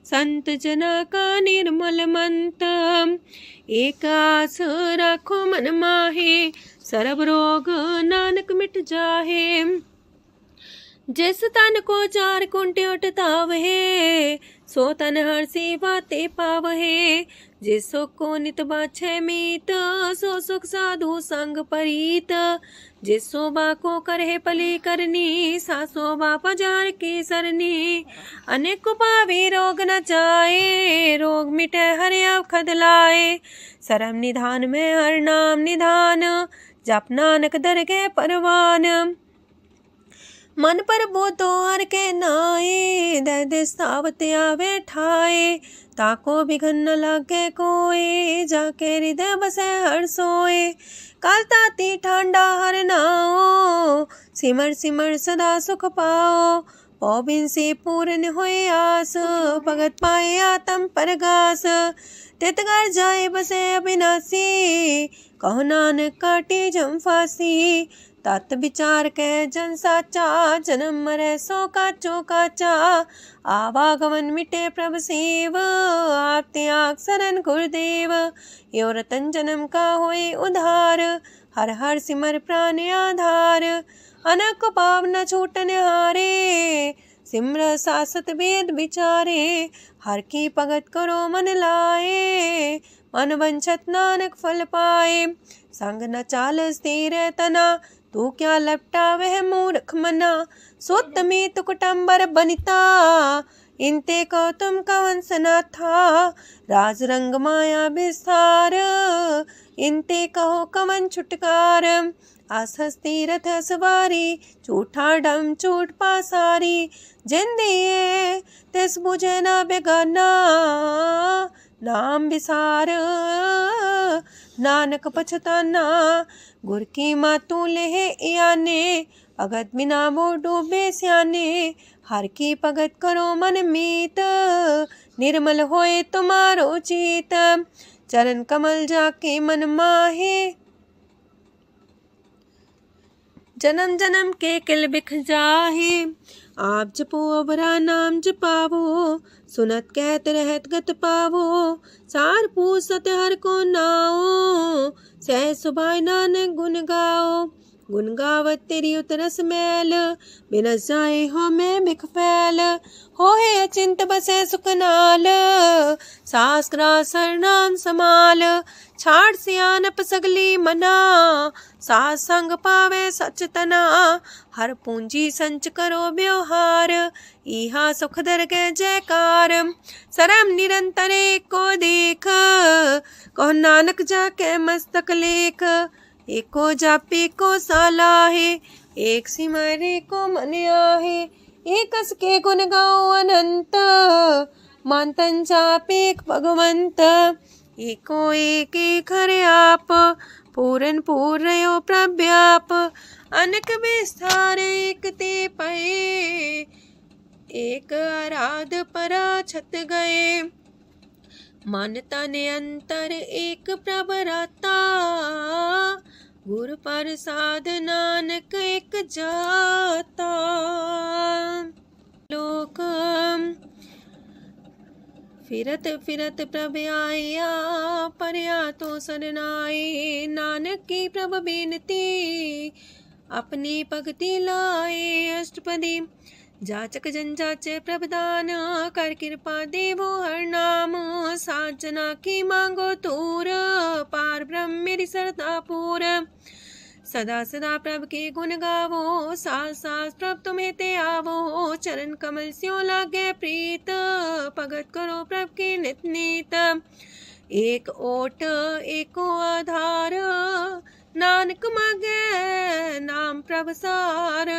संत जना का निर्मल मंत। एक आस राखो मन माहे, सरब रोग नानक मिट जाहे। जिस तन को 4 कुंटे उठतावहे, सो तन हर सेवा ते पावहे। जिस सुख को नित बाछे मीत, सो सुख साधु संग परीत। जिस शोभा को करहे पली करनी, सा शोभा पजार की सरनी। अनेक पावी रोग न जाए, रोग मिटे हर अवखद लाए। सरम निधान में हर नाम निधान, जप नानक दरगह परवान। मन पर बोतो हर के नाए, दर्द सावत आवे ठाए। ताको बिघन न लागे कोई, जाके हृदय बसे हर सोए। काल ताती ठांडा हर नाओ, सिमर सिमर सदा सुख पाओ। पौबिन से पूर्ण होए आस, भगत पाए आत्म परगास। तितगर जाए बसे अविनाशी, कहो नानक काटे जम फांसी। तत् विचार कह जन साचा, जन्म मरै सो काचो काचा। आवागमन मिटे प्रभ सेव, आप त्याग शरण गुरुदेव। यो रतन जन्म का होए उधार, हर हर सिमर प्राण आधार। अनक पाव न छूटन हारे, सिमर सासत वेद विचारे। हर की भगत करो मन लाए, मन वंछत नानक फल पाए। संग न चाल स्थिर तना, तू क्या लपटा वह मूर्ख मना। सुत में तु कुटुम्बर बनिता, इनते को तुम कवन सना था। राज रंग माया विस्तार, इनते कहो कवन छुटकार। आस हस्ती रथ सवारी, झूठा डम झूठ पासारी। जिन दिए तिस बुझे ना बेगाना, नाम विसार नानक पछताना। गुर की मातू लेहे याने, भगत बिना वो डूबे स्याने। हर की भगत करो मन मीत, निर्मल होए तुम्हारो चित। चरण कमल जाके मन माहे, जन्म जन्म के किल बिख जाहे। आप जपो अबरा नाम जपावो, सुनत कहत रहत गत पावो। सार पूसत हर को नाओ, सह सुभाय नानक गुन गाओ। गुन गावत तेरी उतरस मैल, बिनस जाए हो मैं बिख फैल। होए अचिंत बसे सुखनाल, सास ग्रास नाम समाल। छाड़ सियानप सगली मना, सास संग पावे सच तना। हर पूंजी संच करो व्यवहार, इहा सुख दर के जयकार। सरम निरंतर को देख, कहो नानक जाके मस्तक लेख। एको जापे को सालाहे, एक सिमरे को मन आहे। एक अस के गुण गाओ अनंत, मानतन जापेक भगवंत। एको एक एक हरे आप, पूरन पूर्णयो प्रव्याप। अनक विस्तार एक ते पए, एक आराध परा छत गए। मन तन अंतर एक प्रभ राता, गुर प्रसाद नानक एक जाता। लोक फिरत फिरत प्रभ आया, परया तो सरनाए। नानक की प्रभ बेनती, अपनी भगति लाए। अष्टपदी जाचक जन जाचे प्रभदान, कर कृपा देवो हर नाम। सात जना की मांगो तूर, पार ब्रह्म मेरी सरदा पूर। सदा सदा प्रभ के गुण गावो, सास सास प्रभ तुम्हें ते आवो। चरण कमल स्यों लागे प्रीत, भगत करो प्रभ के नित नीत। एक ओट एको आधार, नानक मांगे नाम प्रभ सार।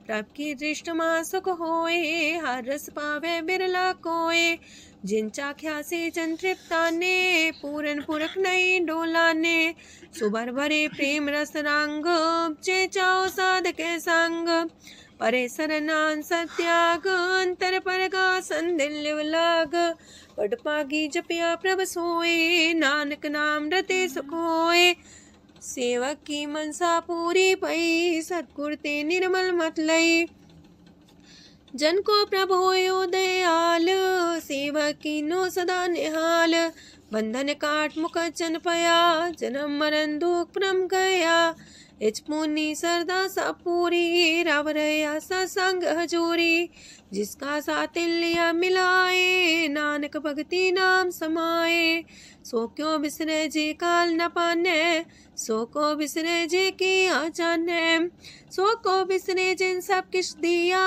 प्रभ की दृष्ट मां सुख होए, हर रस पावे बिरला कोय। जिन चाख्या से जन तृप्ताने, पूरन पुरख नहीं डोलाने। सुबर भरे प्रेम रस रंग, जे चाओ साधके संग। परे सरनान सत्याग, अंतर परगा संदिल लाग। पट पागी जपिया प्रभ सोए, नानक नाम रते सुख होए। सेवक की मनसा पूरी पई, सतगुर ते निर्मल मत लई। जन को प्रभ होयो दयाल, सेवक की नो सदा निहाल। बंधन काट मुख चन पया, जन्म मरण दुख परम गया। इच पुनी सरदा सा पूरी, राव रया सत्संग हजूरी। जिसका सातिल्य मिलाए, नानक भगति नाम समाए। सो क्यों बिसरे जे काल न पाने, सो को बिसरे जे की आजाने। सो को बिसरे जिन सब किछ दिया,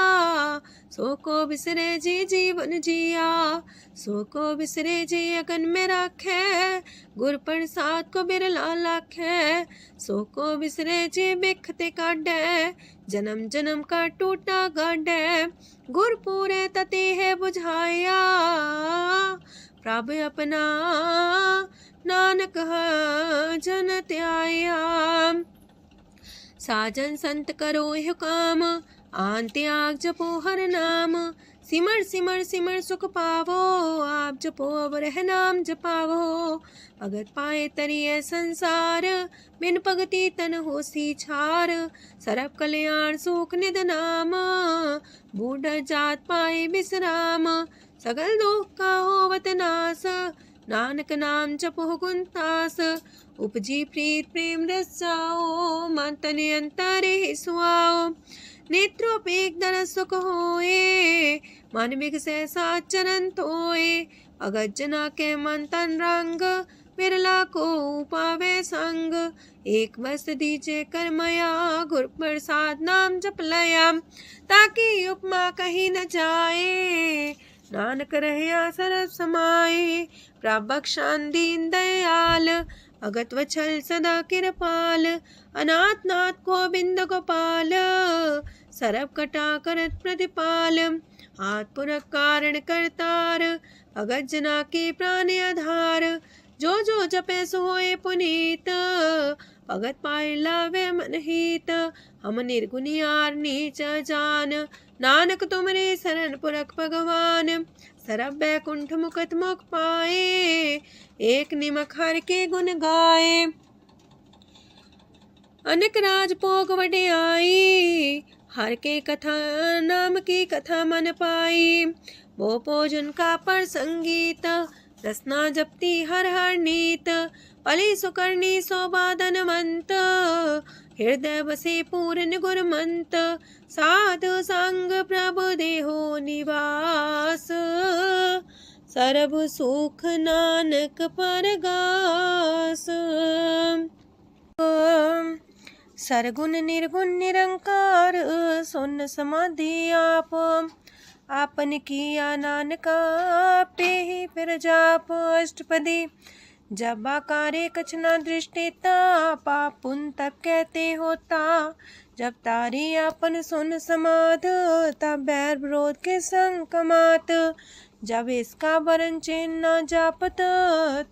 सो को बिसरे जे जीवन जिया। सो को बिसरे जे अगन में राखे, गुर प्रसाद को बिरला लाखे। सो को बिसरे जे बिखते काढ़ै, जन्म जन्म का टूटा गाढ़ै। गुरपुरे तते है बुझाया, प्रभु अपना नानक जन त्याया। साजन संत करो यह काम, आन त्याग जपो हर नाम। सिमर सिमर सिमर सुख पावो, आप जपो अब रह नाम जपावो। भगत पाए तरिए संसार, बिन भगति तन होसी छार। सरब कल्याण सुख निध नाम, बूढ़ जात पाए विश्राम। सगल दुख का होवत नाश, नानक नाम जपो गुणतास। उपजी प्रीत प्रेम रस जाओ, मन तन अंतर ही सुआओ। नेत्रोपेक दर सुख होए, मन बिगसै सात चरण धोए। अगत जना के मन तन रंग, बिरला को पावे संग। एक बस दीजे कर मया, गुर प्रसाद नाम जप लया। ताकि उपमा कही न जाए, नानक रहया सरब समाए। प्रभु बख्शान दीन दयाल, अगत वछल सदा कृपाल। अनाथ नाथ गोविंद गोपाल, सरब कटा करत प्रतिपाल। हाथ पुरख कारण करतार, भगत जना के प्राण आधार। जो जो जपे सो होए पुनीत, भगत पाए लावे मन हित। हम निर्गुनियार नीच जान, नानक तुमरे शरण पुरख भगवान। सरब बैकुंठ मुकत मुख पाए, एक निमक हर के गुण गाए। अनेक राज भोग वड्याई, हर के कथा नाम की कथा मन पाई। वो भोजन का पर संगीत, रसना जपती हर हर नीत। पली सुकर्णी सौबादनवंत, हृदय बसे पूर्ण गुरमंत। साधु संग प्रभु देहो निवास, सरब सुख नानक परगास। सरगुण निर्गुण निरंकार, सुन समाधि आप। आपन किया नानका, पे ही फिर जाप। अष्टपदी जब आकारे कछ न दृष्टिता, पाप पुन तब कहते होता। जब तारी आपन सुन समाध, तब बैर विरोध के संग कमात। जब इसका वरण चिन्ह न जापत,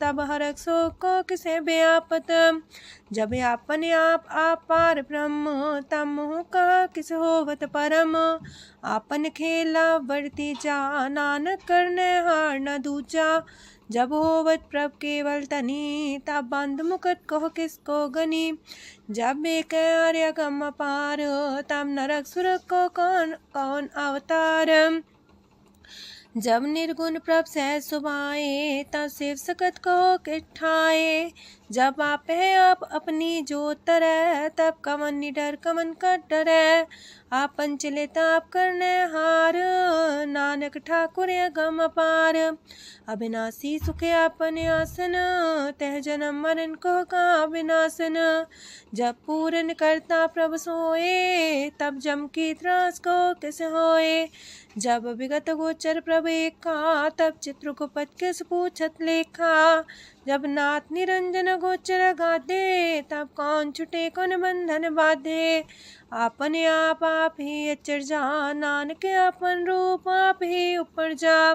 तब हरक शोक को किसे व्यापत। जब आपने आप पार ब्रह्म, तब मोह का किस होवत परम। आपन खेला वर्ती जा, नानक करने हार न दूजा। जब होवत प्रभ केवल तनी, तब बंद मुकट कहो किसको गनी। जब एक आर्य गम पार, तब नरक सुरक को कौन कौन अवतार। जब निर्गुण प्रभ सहज सुभाए, तब शिव सकत को किठाए। जब आप है आप अपनी जो तरह, तब कमन निडर कमन का डरै। आपन चले ताप करने हार, नानक ठाकुर गम पार। अविनाशी सुख आपन आसन, तह जन्म मरण को का विनाशन। जब पूरन करता प्रभु सोए, तब जम की त्रास को किस होए। जब विगत गोचर प्रभु एका, तब चित्रगुप्त किस पूछत लेखा। जब नाथ निरंजन गोचर गाधे, तब कौन छुटे कौन बंधन बाधे। आपने आप ही अचर जा, नानक आपन रूप आप ही ऊपर जा।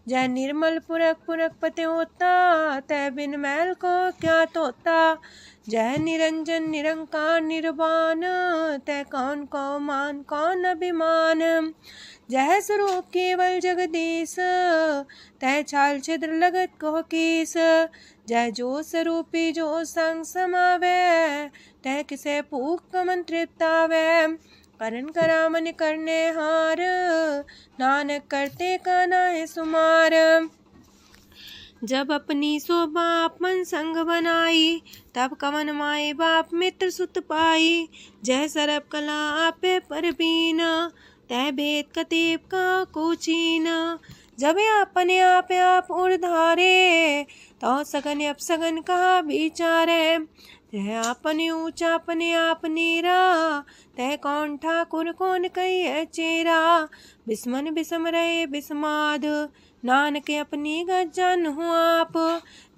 जय निर्मल पुरख पुरख पते होता, तय बिन मैल को क्या तोता। जय निरंजन निरंकार निर्वाण, तय कौन को मान कौन अभिमान। जय स्वरूप केवल जगदीश, तय छाल छिद्र लगत को कीस। जय जो स्वरूपी जो संग समावे, तय किसे पूक कमन तृप्तावे। करन करामन करने हार, नानक करते का नाहि सुमार। जब अपनी शोभा आपन संग बनाई, तब कवन माए बाप मित्र सुत पाई। जय सरब कला आपे परबीन, तय भेद कतीब का कोचीन। जब अपने आप उड़धारे, तो सगन अपसगन कहा विचारे। तय अपने ऊंचा अपने आप नीरा, तय कौन ठाकुर कौन कही चेरा। बिस्मन बिसम रहे बिस्माद, नानक अपनी गजन हो आप।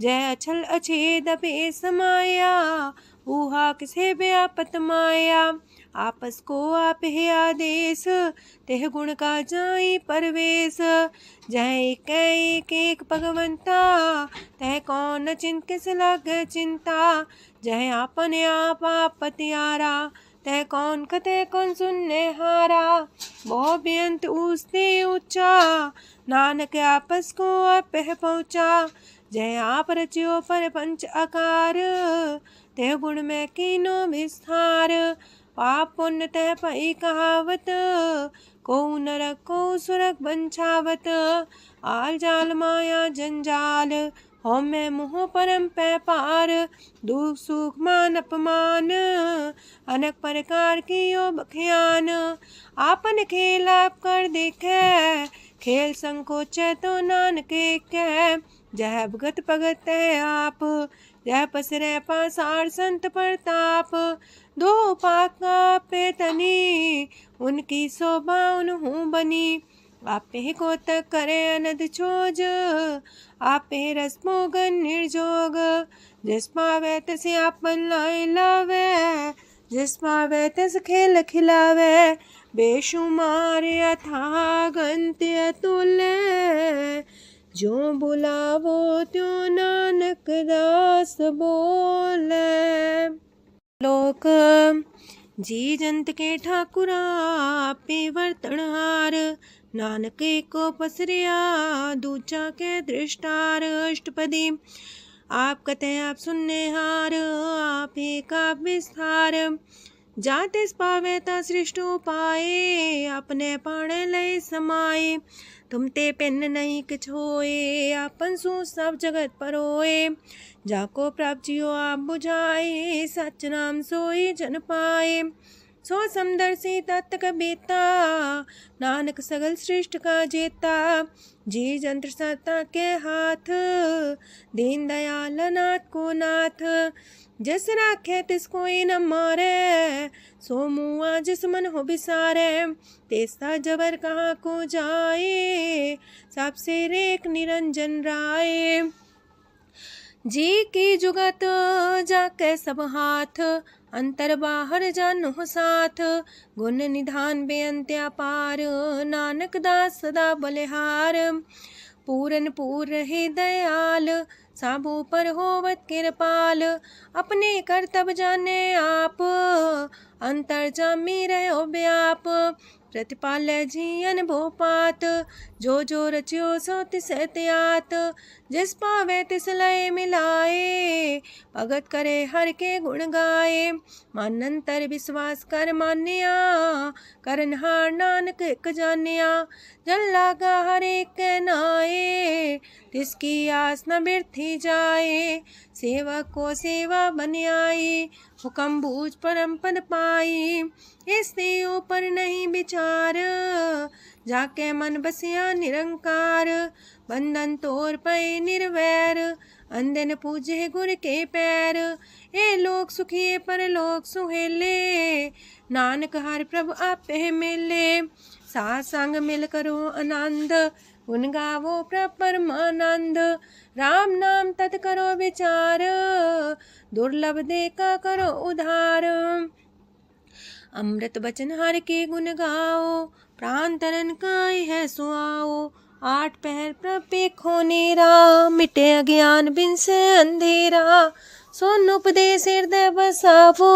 जय अछल अछेद पे समाया, ऊहा किसे व्यापत माया, आपस को आप है आदेश, तेह गुण का जाई परवेश। जह एक एक भगवंता, तह कौन चिंत किस लग चिंता। जह आपने आप पतियारा, तह कौन कते कौन सुनने हारा। बहु बेअंत ऊसते ऊंचा, नानक आपस को आप पहुँचा। जय आप रचियो पर पंच आकार, तह गुण में कीनो विस्तार। पाप पुण्य तह पई कहावत, को नरक को सुरग बंछावत। आल जाल माया जंजाल, हो मैं मुँह परम पै पार। दुख सुख मान अपमान, अनेक प्रकार की यो बखियान। आपन खेल आप कर देखे, खेल संकोच तो नानक कह। जह भगत भगत है आप, जह पसरे पासार संत प्रताप। दो पाका पे तनी, उनकी शोभा उन्हूं बनी। आपे को तक करे अनद छोज, आपे रस मोगन निर्जोग। जिस पावे तसे आपन लाई लावे, जिस पावे तस खेल खिलावे। बेशुमार अथा गंत अतुल्य, जो बुलावो त्यों नानक दास बोले। लोक जी जंत के ठाकुरा, आपे वर्तनहार। नानक को पसरिया, दूजा के दृष्टार। अष्टपदी आप कते आप सुनने हार, आप का विस्तार। जातिस पावे ता सृष्टो पाए, अपने पाणे लय समाए। तुम ते पिन नहीं किछ होए, आपन सु सब जगत परोए। जाको प्राप्त जियो आप बुझाए, सच नाम सोई जन पाए। सो समदर्शी तत्त कबीता, नानक सगल सृष्ट का जेता। जी जंत्र सत्ता के हाथ, दीन दयाल नाथ को नाथ। जिस राखे तिस कोई न मारे, सो मुआ जिस मन हो बिसारे। तेसा जबर कहाँ को जाए, सबसे रेख निरंजन राय। जी की जुगत जाके सब हाथ, अंतर बाहर जानो साथ। गुण निधान बेअंत अपार, नानक दास सदा बलिहार। पूरन पूर रहे दयाल, साबू पर होवत कृपाल। अपने कर्तव्य जाने आप, अंतर जामी रहो व्याप। प्रतिपाल जियन भोपात, जो रचियो सो तिस त्यात। जिस पावे तिस लय मिलाए, भगत करे हर के गुण गाए। मानंतर विश्वास कर मान्या, करनहार नानक एक जान्या। जन लागा हर एक नाए, तिसकी आस न बिरथी जाए। सेवक को सेवा बन आई, हुक्म बूझ परम पद पाई। इससे ऊपर नहीं विचार, जाके मन बसिया निरंकार। बंधन तोड़ पे निर्वैर, अंधन पूजे गुर के पैर। ए लोक सुखिए पर लोक सुहेले, नानक हर प्रभु आपे मिले। साथ संग मिल करो आनंद, गुण गावो प्रभु परमानंद। राम नाम तत् करो विचार, दुर्लभ देखा करो उधार। अमृत बचन हर के गुण गाओ, प्राण तरन काय है सुआओ। आठ पहर प्रभु पेखो नेरा, मिटे अज्ञान बिन से अंधेरा। सोन उपदेश हृदय बसावो,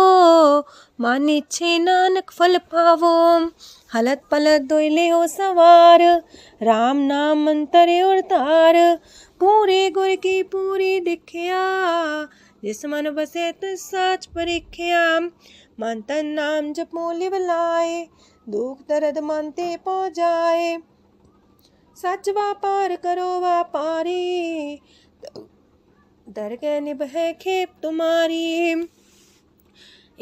मानिछे नानक फल पावो। हलत पलत दोइले हो सवार, राम नाम मंत्र और तार। पूरे गुर की पूरी दिखिया, जिस मन बसे तिस साच परिख्या। मन तन नाम जपो लिव लाए, दुख दर्द मानते पो जाए। सच व्यापार करो व्यापारी, दरगह निभे खेप तुम्हारी।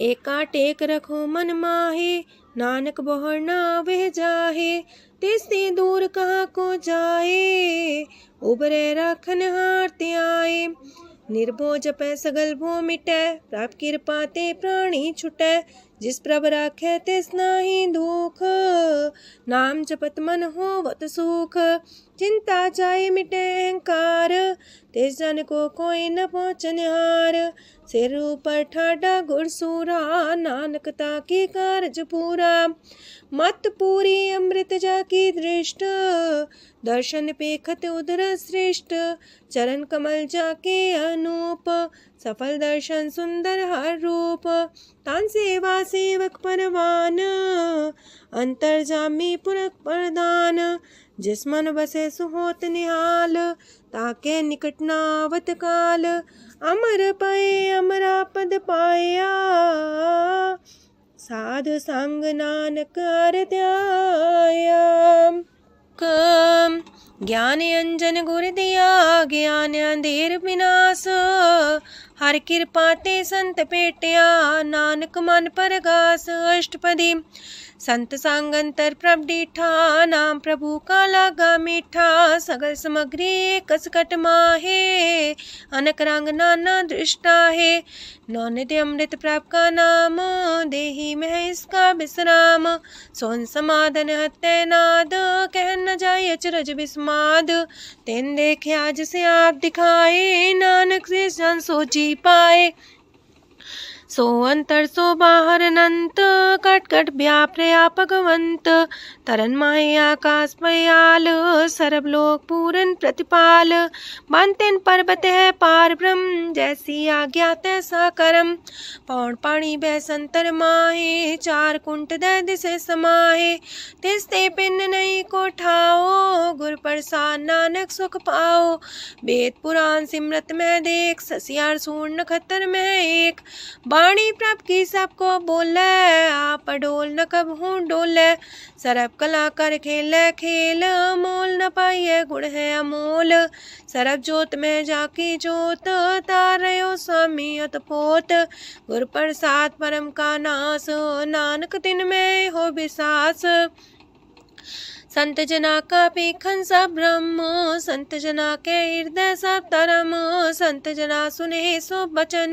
एका टेक रखो मन माहे, नानक बहुर ना वह जाहे। तिससे दूर कहाँ को जाए, उबरे राखन हार त्याए। निर्भो जपै सगल भो मिटै, प्राप कृपा ते प्राणी छुटै। जिस प्रभ राखे तिस नाही दुख, नाम जपत मन होवत सुख। चिंता जाए मिटे अहंकार, तिस जन को कोई न पहुँचनिहार। सिर ऊपर ठाडा गुरसूरा, नानक ताकी कारज पूरा। मत पूरी अमृत जाकी दृष्ट, दर्शन पेखत उदर श्रेष्ठ। चरण कमल जाके अनूप, सफल दर्शन सुंदर हर रूप। तान सेवा सेवक परवान, अंतर जामी पुरख प्रदान। जिस मन बसे सुहोत निहाल, ताके निकट नावत काल। अमर पाए अमरा पद पाया, साध संग नानक हर ध्याया। ज्ञान अंजन गुर दिया, ज्ञान अंधेर विनाश। हर कृपा ते संत पेटिया, नानक मन परगास। अष्टपदी संत संग अंतर प्रभ डीठा, नाम प्रभु का लागा मीठा। सगल सामग्री कसकट माहे, अनक रंग नाना दृष्टा है। नौनिधि अमृत प्रभ का नाम, देही में इसका विश्राम। सोन समाधन हत्ते नाद, कह न जाय अचरज विस्माद। तेन देखे आज से आप दिखाए, नानक से जन सो जी पाए। सो अंतर सो बाहर अनंत, कट कट व्याप्रया भगवंत। तरन माहे आकाश पयाल, सरब लोक पूरन प्रतिपाल। बांतेन पर्वत है पार ब्रह्म, जैसी आज्ञा तैसा करम। पौड़ पाणी बह संतर माहे, चार कुंट दह दिसे समाहे। तिसते पिन नहीं को ठाओ, गुर प्रसाद नानक सुख पाओ। वेद पुराण सिमरत में देख, ससियार सूर नखत्तर में एक। वाणी प्रभ की सबको बोले, आप डोल न कब हूँ डोले। सरब कला कर खेले खेल, मोल न पाइए गुण है अमोल। सरब जोत में जाकी जोत, तारयो स्वामी अतपोत। गुर प्रसाद परम का नास, नानक तिन में हो विसास। संत जना का पेखन सब ब्रह्म, संत जना के हृदय सब धर्म। संत जना सुने सो बचन,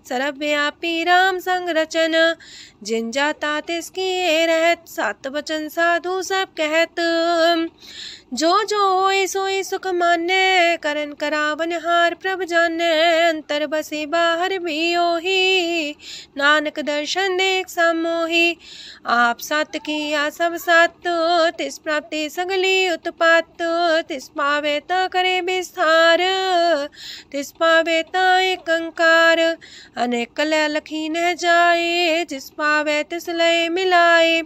सर्वव्यापी राम संग रचन। जिन जाता तिसकी रहत, सात वचन साधु सब कहत। जो जो होए सोए सुख माने, करन करावन हार प्रभ जाने। अंतर बसे बाहर भी ओही, नानक दर्शन देख समोही। आप सत किया सब सत, तिस प्राप्ति सगली उत्पात। तिस पावे ता करे विस्तार, तिस पावे ता एक अंकार। अनेक कलय लखी न जाए, जिस पावे तिस लय मिलाए।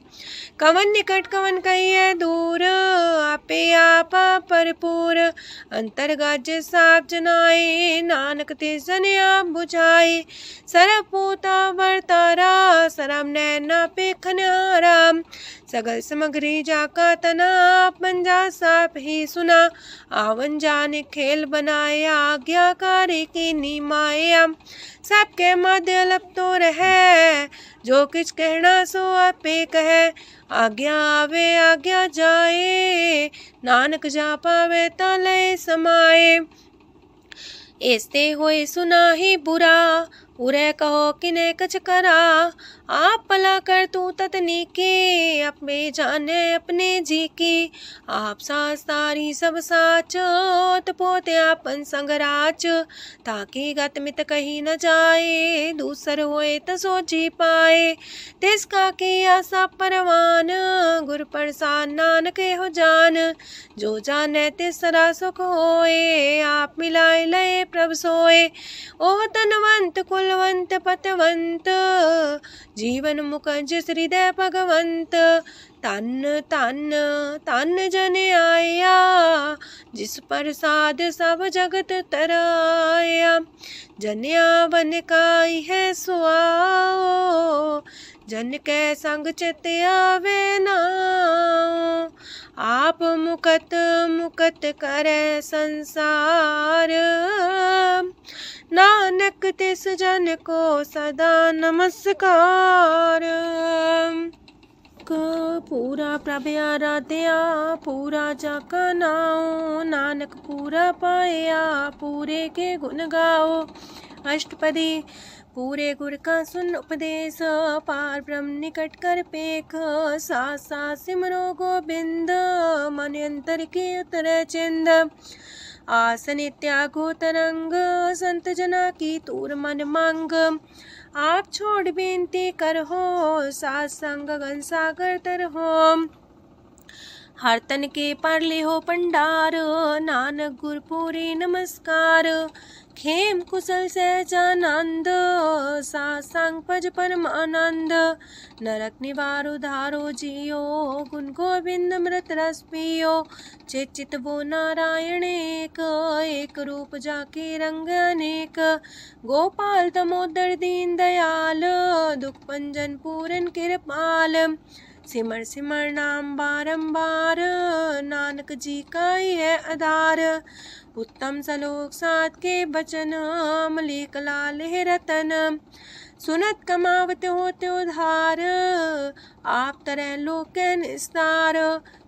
कवन निकट कवन कहिए दूर, आपे आपा परपूर। अंतर्गत साप जनाए, नानक तिस जन आप बुझाए। सरब पूता वर्तारा, सरब नैना पेखन हारा। सगल सामग्री जाका तना, पंजा साप ही सुना। आवन जाने खेल बनाया, आज्ञाकारी की नी माया। सबके मध्य लप तो रहे, जो किछ कहना सो आपे कहे। आज्ञा आवे आज्ञा जाए, नानक जा पावे ता लय समाए। ऐसते होए सुना ही बुरा, उरे कहो किने कछ करा। आप भला कर तू ततनी के, अपने जाने अपने जी की। आप सास तारी सब साच, पोते आपन संग राच। ताकि गत मित कही न जाए, दूसर होए त सो जी पाए। तिसका किया सब परवान, गुर प्रसाद नानक हो जान। जो जाने तिस सदा सुख होए, आप मिलाए लय प्रभ सोए। ओह तनवंत कुलवंत पतवंत, जीवन मुकज हृदय भगवंत। तन तन तन जन आया, जिस प्रसाद सब जगत तराया। जन्या बन काई है सुआओ, जन के संग चित आवे नाओ। आप मुकत मुकत करे संसार, नानक तिस जन को सदा नमस्कार। पूरा प्रभ आराध्या, पूरा जाका नाओ। नानक पूरा पाया, पूरे के गुण गाओ। अष्टपदी पूरे गुर का सुन उपदेश, पार ब्रह्म निकट कर पेख। साथ साथ सिमरो गोबिंद, मन अंतर की उतरे चिंद। आसन त्यागो तरंग, संत जना की तूर मन मांग। आप छोड़ बेनती कर हो, सात संग गगन सागर तर हो। हर तन के पर ले हो पंडार, नानक गुरपुरी नमस्कार। खेम कुशल सहजानंद, सात संग भज परमानंद। नरक निवार उधारो जियो, गुण गोविंद मृत रस पियो। चित वो नारायण एक, एक रूप जाके रंग अनेक। गोपाल दामोदर दीन दयाल, दुख भंजन पूरन कृपाल। सिमर सिमर नाम बारंबार, नानक जी का ही है आधार। उत्तम सलोक साध के बचन, मलिक लाल है रतन। सुनत कमावत होते उधार, आप तरह लोक निस्तार।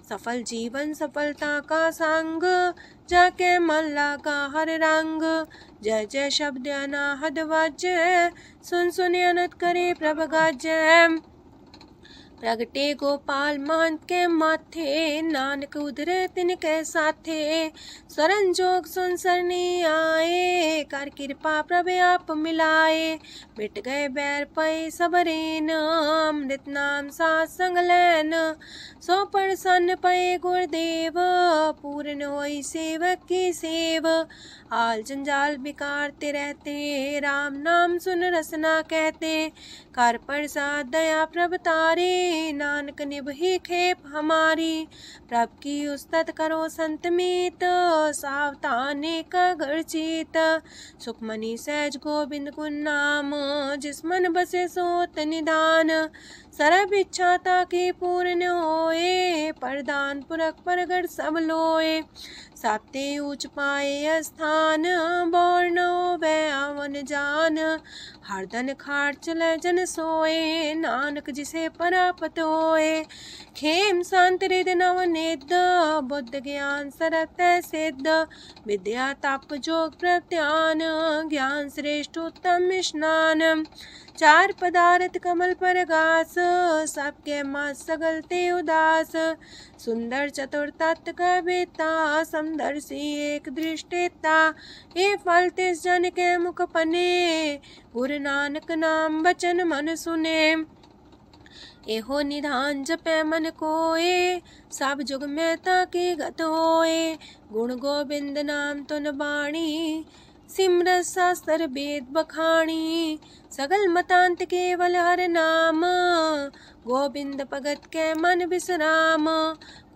सफल जीवन सफलता का संग, जाके मन लागा हर रंग। जय जय शब्द अनाहद वाजय, सुन सुन अनत करे प्रभ गाजय। प्रगटे गोपाल महंत के माथे, नानक उधरे तिनके साथे। स्वरन जोग सुन सरनी आए, कर कृपा प्रभ आप मिलाए। मिट गए बैर पै सबरेन, अमृत नाम साथ संग लैन। सो प्रसन्न पै गुरुदेव, पूर्ण होई सेवक की सेव। आल जंजाल बिकारते रहते, राम नाम सुन रसना कहते। कर प्रसाद दया प्रभ तारे, नानक निभही खेप हमारी। प्रभ की उस्तत करो संत मीत, सावधानी का घर चीत। सुखमनी सहज गोविंद गुण नाम, जिस मन बसे सोत निधान। सर्व इच्छा ताकि पूर्ण होए, प्रदान पुरख परगट सब लोए। साप्ते ऊंच पाए स्थान, बोर न होवे आवन जान। हरदन खाट चले जन सोए, नानक जिसे परापत होए। खेम शांत हृदय नवनिध, बुद्ध ज्ञान सरत सिद्ध। विद्या तप जोग प्रत्यान, ज्ञान श्रेष्ठ उत्तम स्नान। चार पदार्थ कमल पर घास, सबके मास सगलते उदास। सुंदर चतुर तत्व का बेता, समदर्शी एक दृष्टिता। ये फल तिस जन के मुख पने, गुरु नानक नाम बचन मन सुने। एहो निधान जपे मन कोए, सब जुग में ताकि गत होए। गुण गोविंद नाम तुन बाणी, सिमरत शास्त्र वेद बखाणी। सगल मतांत केवल हर नाम, गोविंद भगत के मन विश्राम।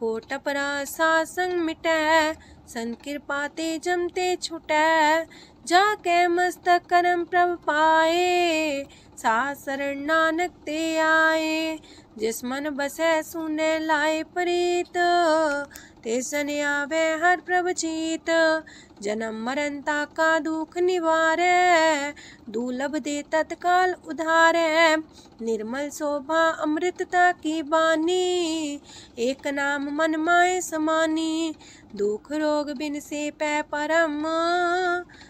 कोट अपराध सात संग मिटै, संत कृपा ते जमते छुटै। जाके मस्तक करम प्रभ पाए, साथ शरण नानक ते आए। जिस मन बसै सुने लाए प्रीत, तिस जन आवे हर प्रभ चीत। जन्म मरण का दुख निवारै, दुर्लभ दे तत्काल उधारै। निर्मल शोभा अमृतता की बानी, एक नाम मन माय समानी। दुख रोग बिन से पै परम,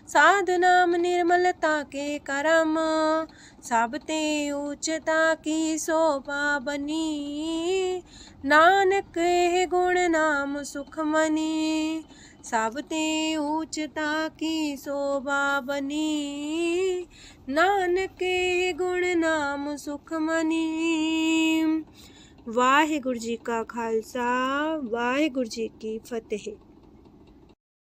साधु नाम निर्मलता के करम। सब ते उच्चता की शोभा बनी, नानक है गुण नाम सुखमनी। सब ते उच्चता की शोभा बनी, नानक है गुण नाम सुखमनी। वाहिगुरु जी का खालसा, वाहिगुरु जी की फतेह।